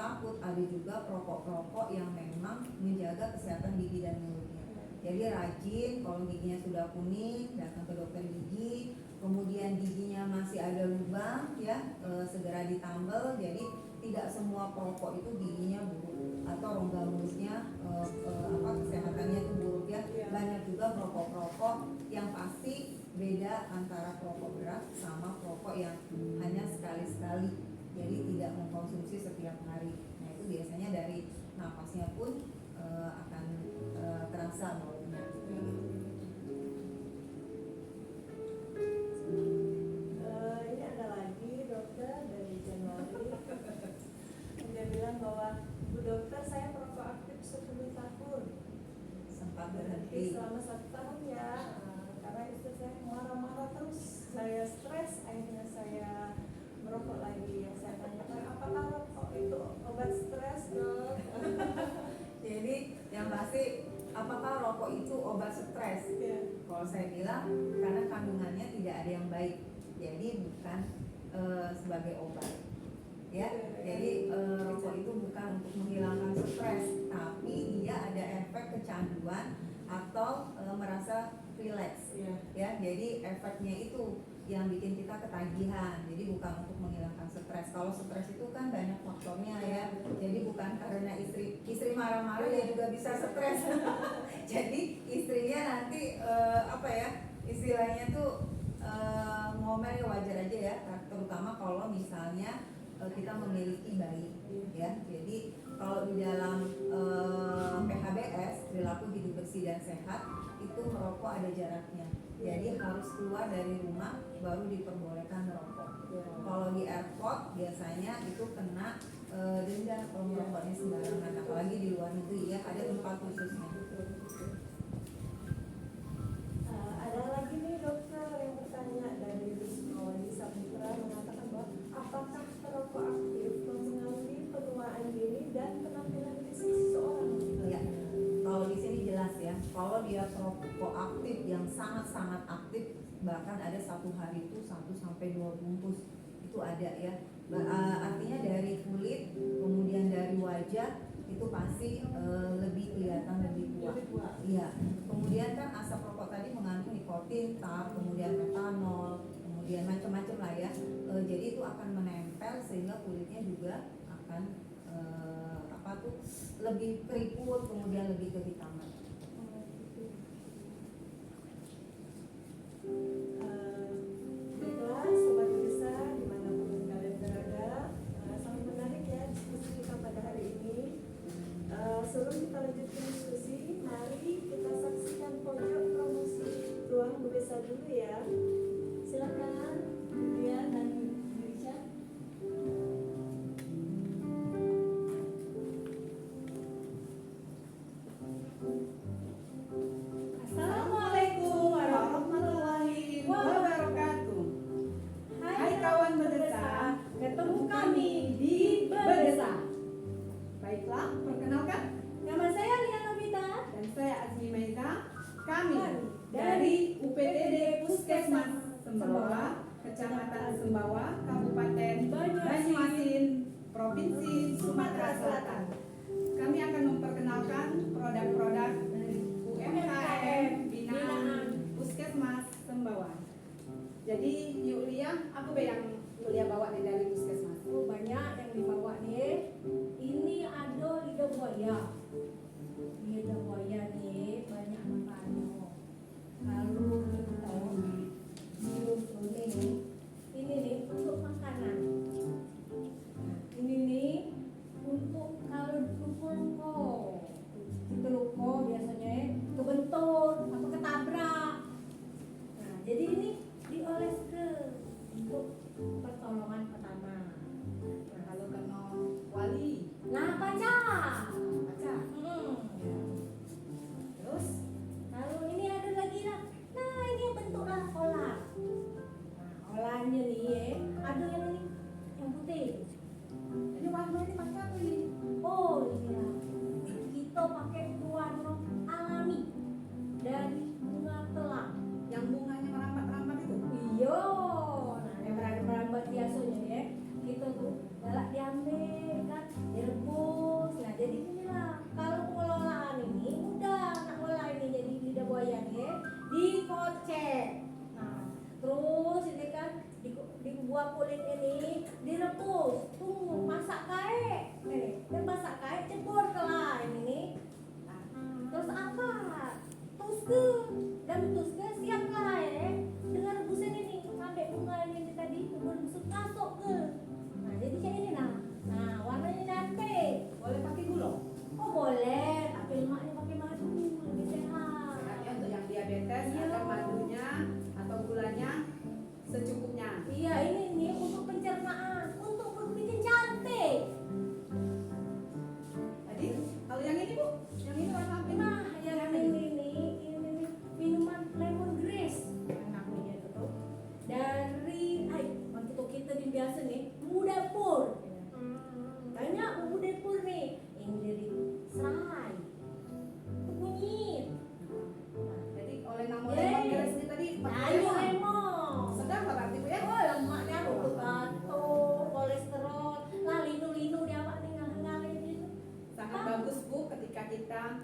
takut, ada juga perokok-perokok yang memang menjaga kesehatan gigi dan mulutnya. Jadi rajin, kalau giginya sudah kuning datang ke dokter gigi. Kemudian giginya masih ada lubang ya, segera ditambal. Jadi tidak semua perokok itu giginya buruk atau rongga mulutnya kesehatannya itu buruk ya. Banyak juga perokok-perokok yang pasti beda antara perokok berat sama perokok yang hanya sekali-sekali. Jadi tidak mengkonsumsi setiap hari. Nah itu biasanya dari napasnya pun akan terasa baunya. Ini ada lagi dokter dari Januari. Dia bilang bahwa Bu Dokter, saya perokok aktif 10 tahun. Sempat Berhenti berhenti. selama 1 tahun ya. Karena istri saya marah-marah terus, saya stres, akhirnya saya merokok lagi. Saya tanyakan, apakah rokok itu obat stres, Dok? Jadi yang pasti apakah rokok itu obat stres? Ya. Kalau saya bilang karena kandungannya tidak ada yang baik, jadi bukan sebagai obat. Ya, jadi rokok itu bukan untuk menghilangkan stres, tapi dia ada efek kecanduan atau merasa rileks. Ya, jadi efeknya itu yang bikin kita ketagihan. Jadi bukan untuk menghilangkan stres. Kalau stres itu kan banyak faktornya ya. Jadi bukan karena istri marah-marah ya juga bisa stres. Jadi istrinya nanti istilahnya tuh ngomel ya wajar aja ya. Terutama kalau misalnya kita memiliki bayi ya. Jadi kalau di dalam PHBS, perilaku hidup bersih dan sehat, itu merokok ada jaraknya. Jadi harus keluar dari rumah baru diperbolehkan merokok. Kalau di airport biasanya itu kena denda kalau merokoknya sembarangan, apalagi di luar negeri ya, ada tempat khususnya. Ada lagi nih dokter yang bertanya dari Rizky Saputra, mengatakan bahwa apakah perokok aktif mempengaruhi penuaan dini dan penampilan fisik seseorang? Ya, kalau di sini jelas ya, kalau dia perokok aktif yang sangat-sangat aktif, bahkan ada satu hari itu 1 sampai 2 bungkus itu ada ya. Artinya dari kulit, kemudian dari wajah itu pasti lebih kelihatan lebih tua. Iya. Kemudian kan asap rokok tadi mengandung nikotin, tar, kemudian metanol, kemudian macam-macam lah ya. Jadi itu akan menempel sehingga kulitnya juga akan lebih keriput, kemudian lebih kehitaman. Baiklah, sobat bisa dimanapun kalian berada, sangat menarik ya diskusi kita pada hari ini. Sebelum kita lanjutkan diskusi, mari kita saksikan pojok promosi ruang Bu Desa dulu ya. Silakan, Dia dan Indonesia. Assalamualaikum warahmatullahi wabarakatuh. Hai kawan Berdesa, ketemu kami di Berdesa. Baiklah, perkenalkan, Nama saya Lia Nobita. dan saya Azmi Maiza. Kami dari UPTD Puskesmas Sembawa, Kecamatan Sembawa, Kabupaten Banyuasin, Provinsi Sumatera Selatan. Kami akan memperkenalkan produk-produk UMKM binaan Puskesmas Sembawa. Jadi yuk Lia, apa yang Lia bawa nih dari Puskesmas? Oh, banyak yang dibawa nih. Ini ada lidah buaya. Lidah buaya nih banyak manfaatnya. Lalu kita biru ini nih untuk makanan. Nah, ini nih untuk kalau luka-luka. Kita luka biasanya kebentur atau ketabrak. Nah, jadi ini dioles ke untuk pertolongan pertama. Nah, Kalau kena wali, nah baca. baca. Terus Lalu ini ada lagi lah. Nah, ini bentuklah olah. Nah, olahnya nih ada yang ini yang putih. ini warna ini pakai apa ini? Oh, ini lah.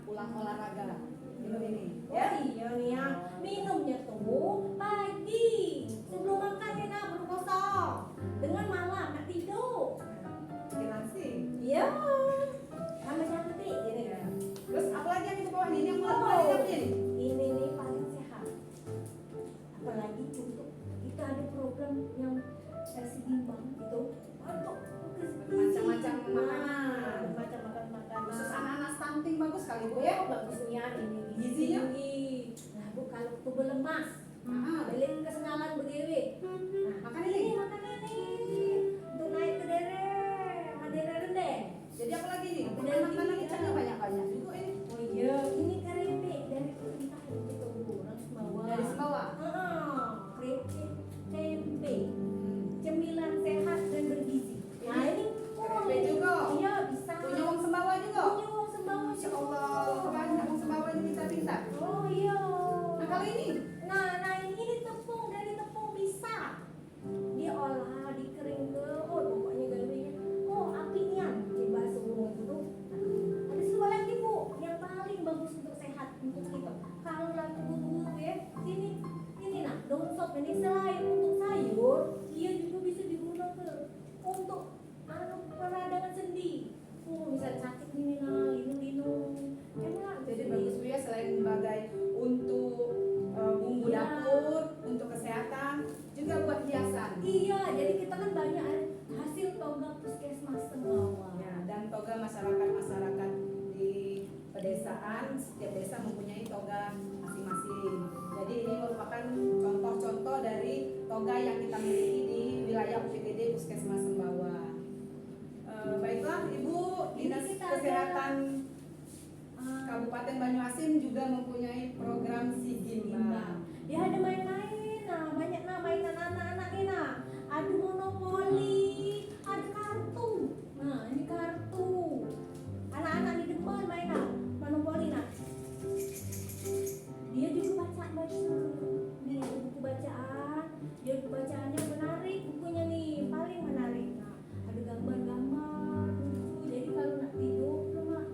pulang olahraga. Minum ini, Oh ya. iya nih ya, minumnya tuh pagi sebelum makan ya nak perut kosong, dengan malam nak tidur. Bikin nasi. Iya, sama cantik gini kan. Terus apa lagi yang di bawah ini? Ini yang Oh. mulai dapat ini. Ini nih paling sehat. Apalagi untuk kita ada program yang seimbang itu untuk Macam-macam makanan. macam makanan. Khusus anak-anak stunting bagus sekali Bu Oh ya. bagusnya ini Gizinya? tinggi. Nah bu kalau tubuh lemas, beli kesenangan berdiri. Nah Makan ini. makan ini untuk naik ke dere rendah. Jadi apa lagi nih? Udah Makanan gini, kita ya. banyak-banyak juga ini. Oh iya, ini keripik dari entah itu orang Semawa. Dari Sembawa. Keripik tempe, cemilan sehat dan bergizi. Nah ini Keripik juga. Iya bisa. Punya Wong Sembawa juga. Punya Wong Semawa. Masya Allah, banyak Wong Sembawa ini pintar-pintar. Oh iya. Nah kalau ini, Nah ini tepung dari tepung bisa diolah, dikering ke, oh pokoknya gawinya. Oh apinya, coba semua itu tuh. Ada satu lagi bu, yang paling bagus untuk sehat untuk kita. Kalau lagi buru-buru ya, ini nah daun sop ini selain untuk sayur, dia juga bisa digunakan untuk peradangan sendi. Oh bisa sakit ini nah, linu-linu. Enak. jadi bagus Bu ya, selain sebagai untuk bumbu Iya. dapur, untuk kesehatan, juga buat hiasan. Iya, jadi kita kan banyak hasil toga puskesmas Semawa. Ya, dan toga masyarakat di pedesaan, setiap desa mempunyai toga masing-masing. Jadi ini merupakan contoh-contoh dari toga yang kita miliki di wilayah UPTD Puskesmas Sembawa. Baiklah Ibu, Dinas Ini kita Kesehatan Ah, Kabupaten Banyuasin juga mempunyai program Sigimba. dia ada main-main, nah banyak nah mainan anak-anak ini nah. Ada monopoli, ada kartu. Nah ini kartu. Anak-anak di depan mainan monopoli nah. Dia juga baca. Nih ada buku bacaan. Dia buku bacaannya menarik, bukunya nih paling menarik. Nah ada gambar-gambar lucu. Jadi kalau nak tidur lemah.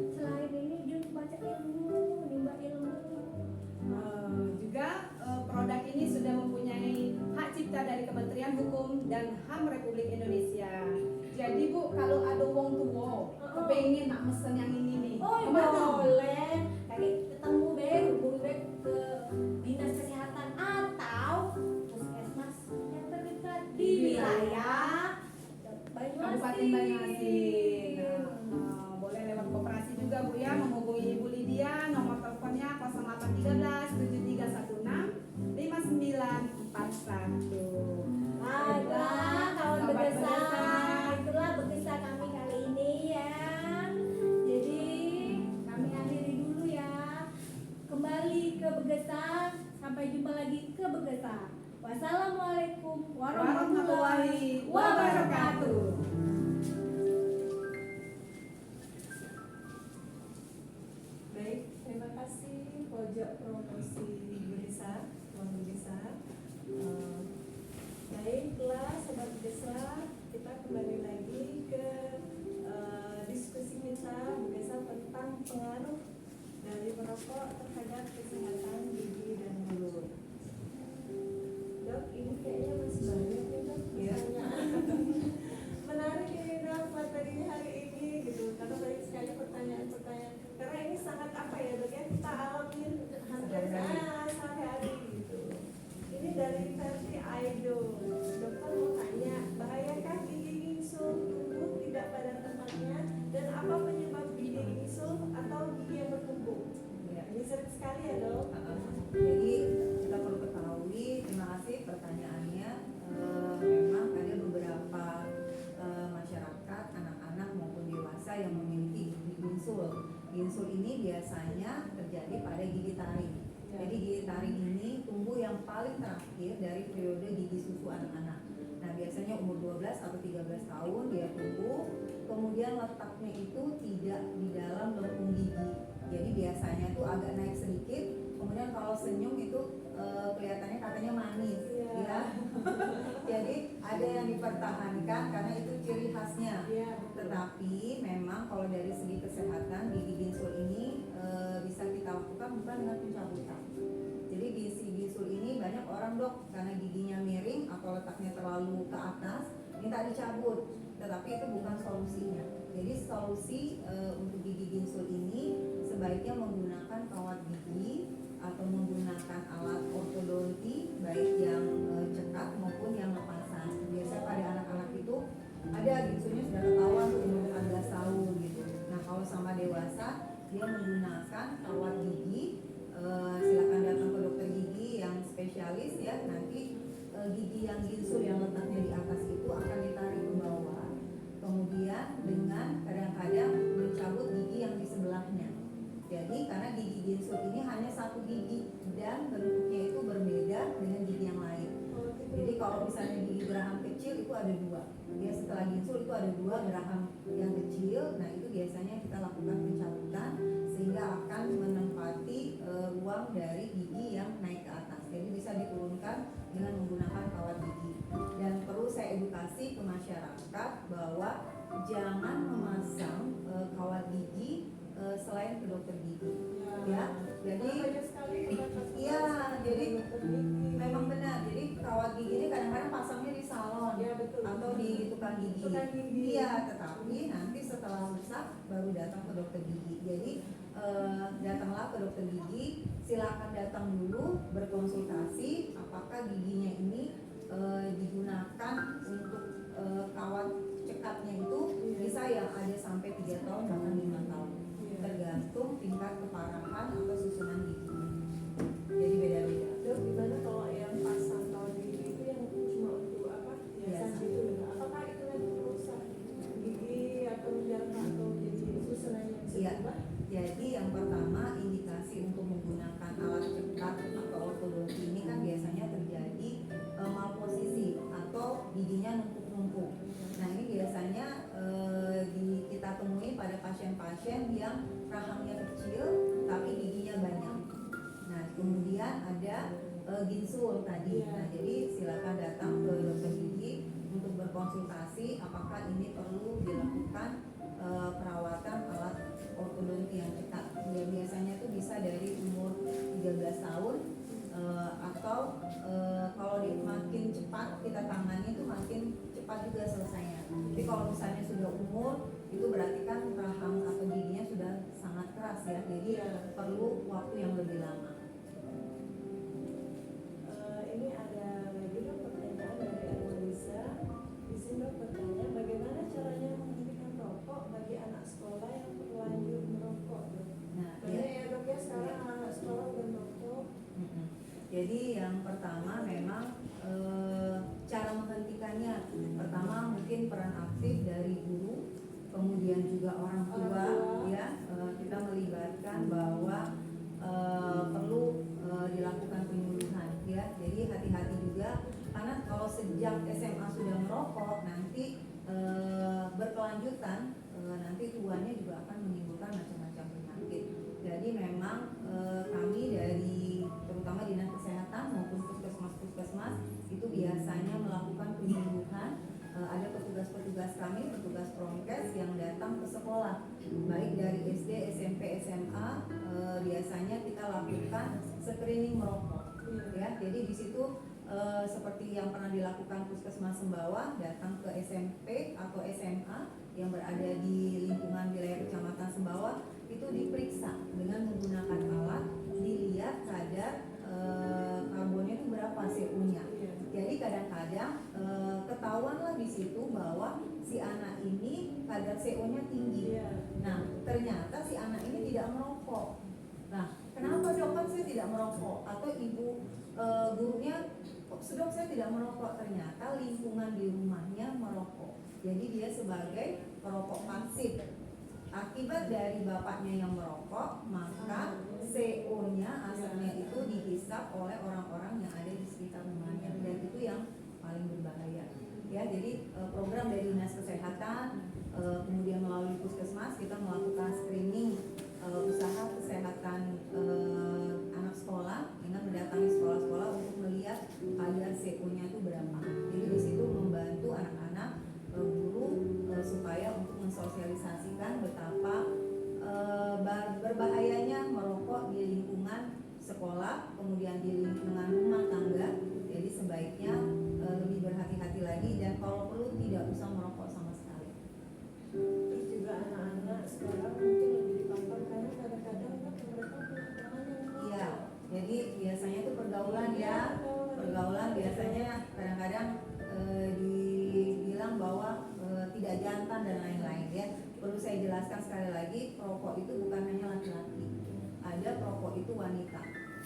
Selain ini dia baca ilmu, nimba ilmu. Juga produk ini sudah mempunyai hak cipta dari Kementerian Hukum dan HAM Republik Indonesia. Jadi Bu, kalau ada wong tua kepengen nak mesen yang ini nih, Oh kemana? boleh. Tadi ketemu be, hubungi be ke dinas kesehatan atau puskesmas yang terdekat di wilayah Kabupaten Banyuasin. Nah, boleh lewat koperasi juga Bu ya, menghubungi Ibu Lydia, nomor teleponnya 0813 7316 5941. Baiklah, kawan Sobat Begesa, Begesa. itulah Begesa kami kali ini ya. Jadi kami akhiri dulu ya. Kembali ke Begesa, sampai jumpa lagi ke Begesa. Wassalamualaikum warahmatullahi wabarakatuh. Baik, terima kasih pojok promosi Begesa, Tuan Begesa. Baiklah, Sobat Begesa, kita kembali lagi ke diskusi kita Begesa tentang pengaruh dari merokok terhadap kesehatan gigi dan mulut. Dok, ini kayaknya masih banyak ya dok pertanyaan. Menarik ini dok materi hari ini gitu, karena banyak sekali pertanyaan-pertanyaan. Karena ini sangat apa ya dok ya, kita alamin hampir sehari-hari gitu. Ini dari versi Aido. Dokter mau tanya, bahayakah gigi gingsul tumbuh tidak pada tempatnya dan apa penyebab gigi gingsul atau gigi yang bertumbuh? Ya. Ini sering sekali ya dok. Jadi kita perlu ketahui, terima kasih pertanyaannya. Memang ada beberapa masyarakat, anak-anak maupun dewasa yang memiliki gigi gingsul. Gingsul ini biasanya terjadi pada gigi taring. Ya. Jadi gigi taring ini tumbuh yang paling terakhir dari periode gigi susu anak-anak. Nah biasanya umur 12 atau 13 tahun dia tumbuh, kemudian letaknya itu tidak di dalam lengkung gigi. Jadi biasanya tuh agak naik sedikit, kemudian kalau senyum itu kelihatannya katanya manis, Iya. ya. Jadi ada yang dipertahankan karena itu ciri khasnya. Iya, betul. Tetapi memang kalau dari segi kesehatan gigi gingsul ini letaknya terlalu ke atas, minta dicabut. Tetapi itu bukan solusinya. Jadi solusi untuk gigi ginsul ini sebaiknya menggunakan kawat gigi atau menggunakan alat ortodonti, baik yang cekat maupun yang lepasan. Biasanya pada anak-anak itu ada ginsulnya sudah ketahuan umur 14 tahun gitu. Nah kalau sama dewasa dia menggunakan kawat gigi, silakan datang ke dokter gigi yang spesialis ya. Nanti gigi yang ginsul yang letaknya di atas itu akan ditarik ke bawah, kemudian dengan kadang-kadang mencabut gigi yang di sebelahnya. Jadi karena gigi ginsul ini hanya satu gigi dan bentuknya itu berbeda dengan gigi yang lain. Jadi kalau misalnya gigi geraham kecil itu ada dua, ya setelah ginsul itu ada dua geraham yang kecil. Nah itu biasanya kita lakukan pencabutan sehingga akan menempati ruang dari gigi yang naik ke atas. Jadi bisa diturunkan dengan menggunakan kawat gigi. Dan perlu saya edukasi ke masyarakat bahwa jangan memasang kawat gigi selain ke dokter gigi, ya. Jadi iya, jadi memang benar. Jadi kawat gigi ini kadang-kadang pasangnya di salon atau di tukang gigi. Iya, tetapi nanti setelah rusak baru datang ke dokter gigi. Jadi datanglah ke dokter gigi, silakan datang dulu berkonsultasi apakah giginya ini digunakan untuk kawat cekatnya itu bisa yang ada sampai 3 tahun bahkan 5 tahun. Tergantung tingkat keparahan atau susunan giginya. Jadi beda-beda. Dok, gimana kalau yang pasang kawat gigi itu yang cuma untuk apa? Biasa gitu. Apakah itu nanti merusak gigi atau menjarah atau jadi susunannya bisa Iya. berubah? Jadi yang pertama indikasi untuk menggunakan alat cekat atau ortodonti ini kan biasanya terjadi malposisi atau giginya numpuk-numpuk. Nah ini biasanya kita temui pada pasien-pasien yang rahangnya kecil tapi giginya banyak. Nah kemudian ada ginsul tadi. Nah jadi silakan datang ke dokter gigi untuk berkonsultasi apakah ini perlu dilakukan perawatan alat ortodonti yang cekat. Ya biasanya itu bisa dari umur 13 tahun atau kalau makin cepat kita tangani itu makin cepat juga selesainya. Tapi kalau misalnya sudah umur itu berarti kan rahang atau giginya sudah sangat keras ya. Jadi perlu waktu yang lebih lama. Ini ada lagi dok pertanyaan dari Analisa. Di sini dok bertanya bagaimana caranya menghentikan rokok bagi anak sekolah yang terlanjur merokok dok. Nah, Banyak ya dok ya sekarang anak sekolah udah merokok. Jadi yang pertama memang cara menghentikannya, pertama mungkin peran aktif dari guru, kemudian juga orang tua. Ya kita melibatkan bahwa perlu dilakukan penyuluhan ya. Jadi hati-hati juga karena kalau sejak SMA sudah merokok nanti berkelanjutan nanti tuanya juga akan menimbulkan macam-macam penyakit. Jadi memang kami dari terutama dinas kesehatan maupun puskesmas itu biasanya melakukan penyuluhan. Ada petugas-petugas kami, petugas promkes yang datang ke sekolah, baik dari SD, SMP, SMA. Biasanya kita lakukan screening merokok, ya. Jadi di situ seperti yang pernah dilakukan Puskesmas Sembawah, datang ke SMP atau SMA yang berada di lingkungan wilayah Kecamatan Sembawah, itu diperiksa dengan menggunakan alat, dilihat kadar karbonnya itu berapa CO-nya. Jadi kadang-kadang ketahuanlah di situ bahwa si anak ini kadar CO-nya tinggi. Nah ternyata si anak ini tidak merokok. Nah kenapa dok, kan saya tidak merokok? Atau ibu gurunya, dok saya tidak merokok. Ternyata lingkungan di rumahnya merokok. Jadi dia sebagai perokok pasif. Akibat dari bapaknya yang merokok, maka CO-nya, asapnya itu dihisap oleh orang-orang yang ada di sekitar rumahnya, dan itu yang paling berbahaya. Ya, jadi program dari dinas kesehatan, kemudian melalui puskesmas kita melakukan screening usaha kesehatan anak sekolah dengan mendatangi sekolah-sekolah untuk melihat kadar CO-nya itu berapa. Jadi di situ membantu anak-anak, guru supaya untuk mensosialisasikan betapa berbahayanya merokok di lingkungan sekolah, kemudian di lingkungan rumah tangga. Jadi sebaiknya lebih jelaskan sekali lagi, perokok itu bukan hanya laki-laki, ada perokok itu wanita.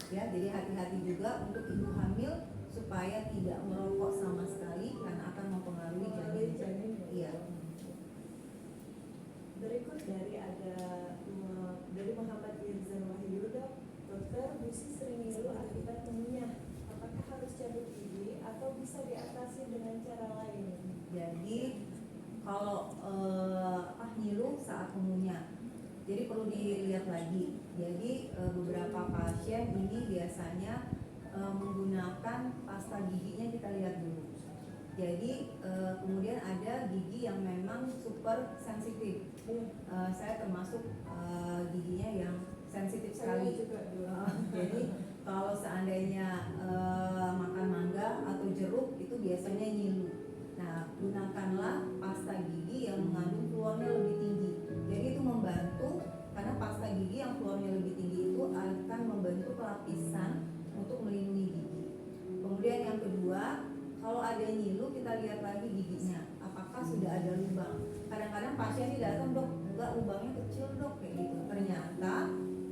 Ya, jadi hati-hati juga untuk ibu hamil supaya tidak merokok sama sekali karena akan mempengaruhi janin. Iya. Berikut dari Muhammad Irzan Wahyu, dokter Busi sering ngilu akibat mengunyah. Apakah harus cabut gigi atau bisa diatasi dengan cara lain? Jadi kalau ngilu saat mengunyah, jadi perlu dilihat lagi. Jadi beberapa pasien ini biasanya menggunakan pasta giginya, kita lihat dulu. Jadi kemudian ada gigi yang memang super sensitif. Saya termasuk giginya yang sensitif sekali. Jadi kalau seandainya makan mangga atau jeruk itu biasanya nyilu. Nah, gunakanlah pasta gigi yang mengandung fluornya lebih tinggi. Jadi itu membantu, karena pasta gigi yang fluornya lebih tinggi itu akan membentuk lapisan untuk melindungi gigi. Kemudian yang kedua, kalau ada nyilu kita lihat lagi giginya, apakah sudah ada lubang. Kadang-kadang pasien ini datang, dok, enggak, lubangnya kecil dok, kayak gitu. Ternyata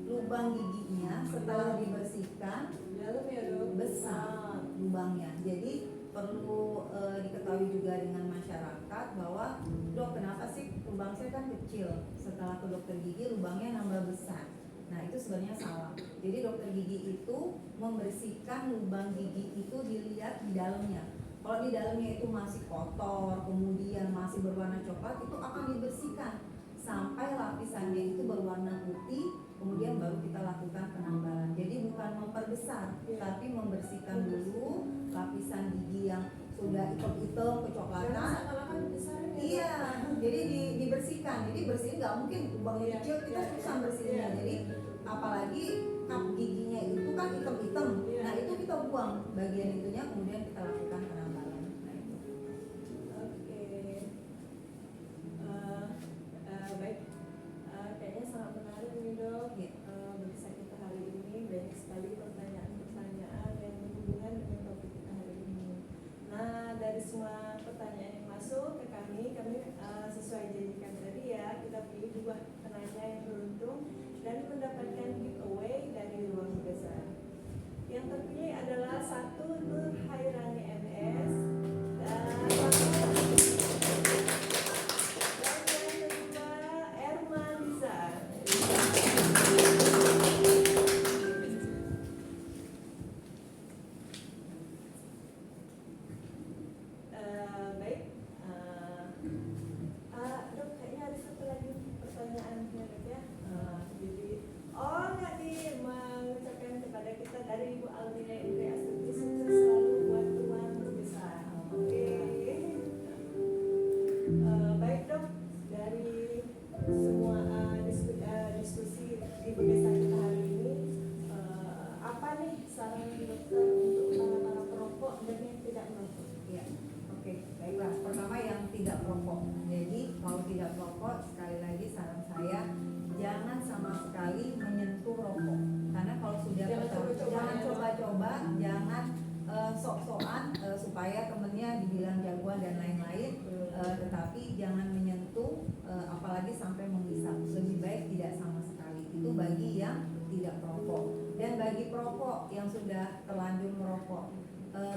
lubang giginya setelah dibersihkan Dalam ya dok? besar lubangnya. Jadi perlu diketahui juga dengan masyarakat bahwa, dok, kenapa sih lubang saya kan kecil, setelah ke dokter gigi lubangnya nambah besar. Nah, itu sebenarnya salah. Jadi dokter gigi itu membersihkan lubang gigi itu dilihat di dalamnya. Kalau di dalamnya itu masih kotor, kemudian masih berwarna coklat, itu akan dibersihkan sampai lapisannya itu berwarna putih, kemudian baru kita lakukan penambalan. Jadi bukan memperbesar, tapi membersihkan dulu lapisan gigi yang sudah hitam-hitam kecoklatan. Iya, jadi dibersihkan. Jadi bersihin nggak mungkin lubangnya kecil, kita susah bersihinnya. Jadi apalagi kap giginya itu kan hitam-hitam. Nah, itu kita buang bagian itunya, kemudian kita lakukan penambalan. Nah, itu. Oke. Baik. Kayaknya sangat menarik nih dok. Iya. Bisa kita hari ini banyak sekali pertanyaan-pertanyaan yang berhubungan dengan topik kita hari ini. Nah, dari semua pertanyaan yang masuk ke kami sesuai janjikan tadi ya, kita pilih 2 penanya yang beruntung dan mendapatkan giveaway dari Ruang Besar. Yang terpilih adalah 1 Nur Hairani MS dan yang kedua Erma Lisa. Baik, dok, kayaknya ada satu lagi pertanyaan ya dok ya. Jadi, nggak mengucapkan kepada kita dari Ibu Almina Indri Astuti, sukses selalu buat Ruang Besar. Oke. Baik dok, dari semua diskusi di Begesa kita hari ini, apa nih saran dokter untuk para perokok dan yang tidak merokok? Ya, oke, baiklah. Pertama yang tidak perokok. Jadi kalau tidak perokok, sekali lagi saran saya jangan sama sekali menyentuh rokok. Karena kalau sudah jangan coba-coba, jangan sok-sokan supaya temennya dibilang jagoan dan lain-lain. Tetapi jangan menyentuh, apalagi sampai menghisap. Lebih baik tidak sama sekali. Itu bagi yang tidak perokok. Dan bagi perokok yang sudah terlanjur merokok,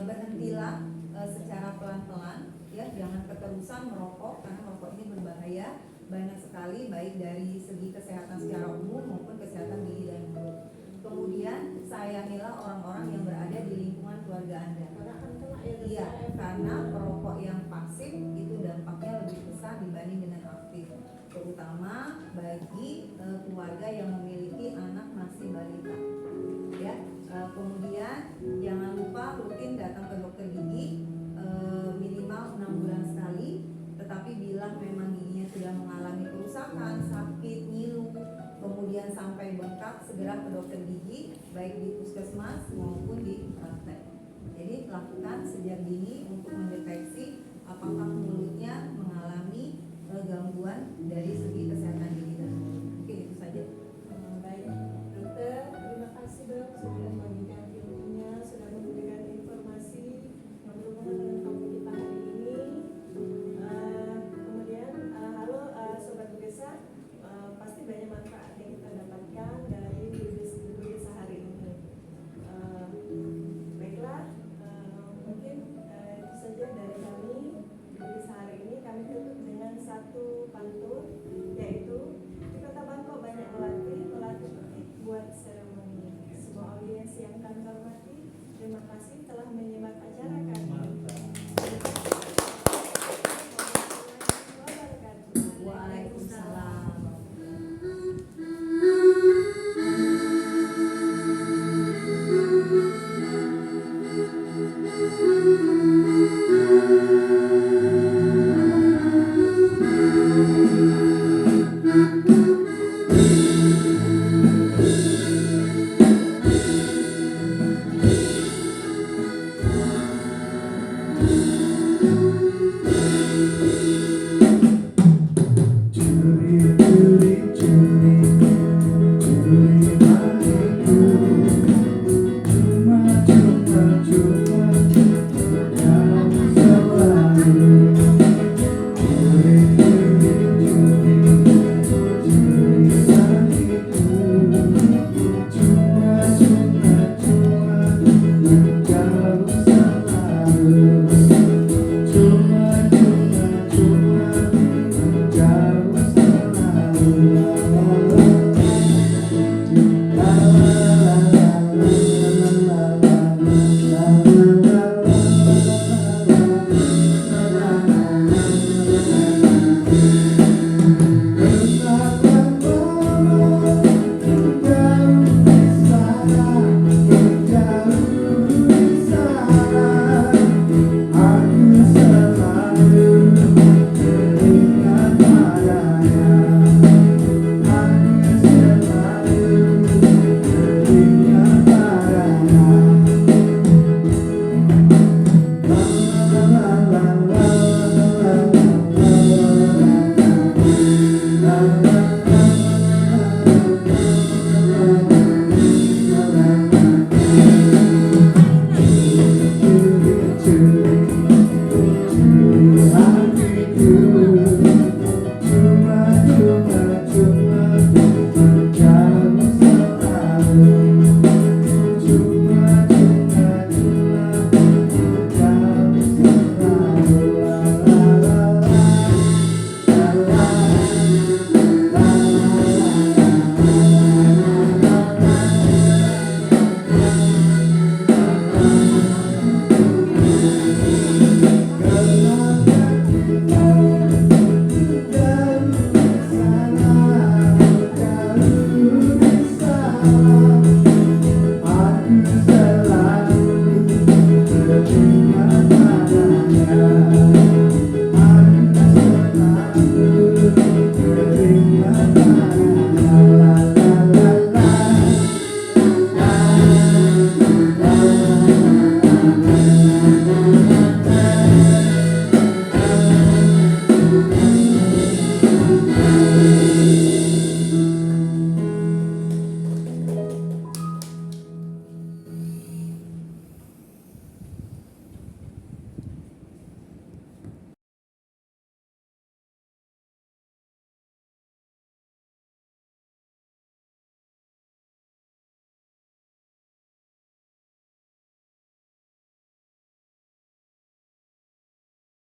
berhentilah secara pelan-pelan, ya, jangan keterusan merokok karena merokok ini berbahaya banyak sekali, baik dari segi kesehatan secara umum maupun kesehatan gigi dan mulut. Kemudian sayangilah orang-orang yang berada di lingkungan keluarga Anda. Karena akan kena ya. Iya, karena perokok yang pasif itu dampaknya lebih besar dibanding dengan aktif, terutama bagi keluarga yang memiliki anak masih balita. Ya, kemudian jangan lupa rutin datang ke dokter gigi minimal 6 bulan sekali. Tetapi bila memang giginya sudah mengalami kerusakan, sakit, nyilu, kemudian sampai bengkak, segera ke dokter gigi, baik di puskesmas maupun di praktek. Jadi lakukan sejak dini untuk mendeteksi apakah mulutnya mengalami gangguan dari segi kesehatan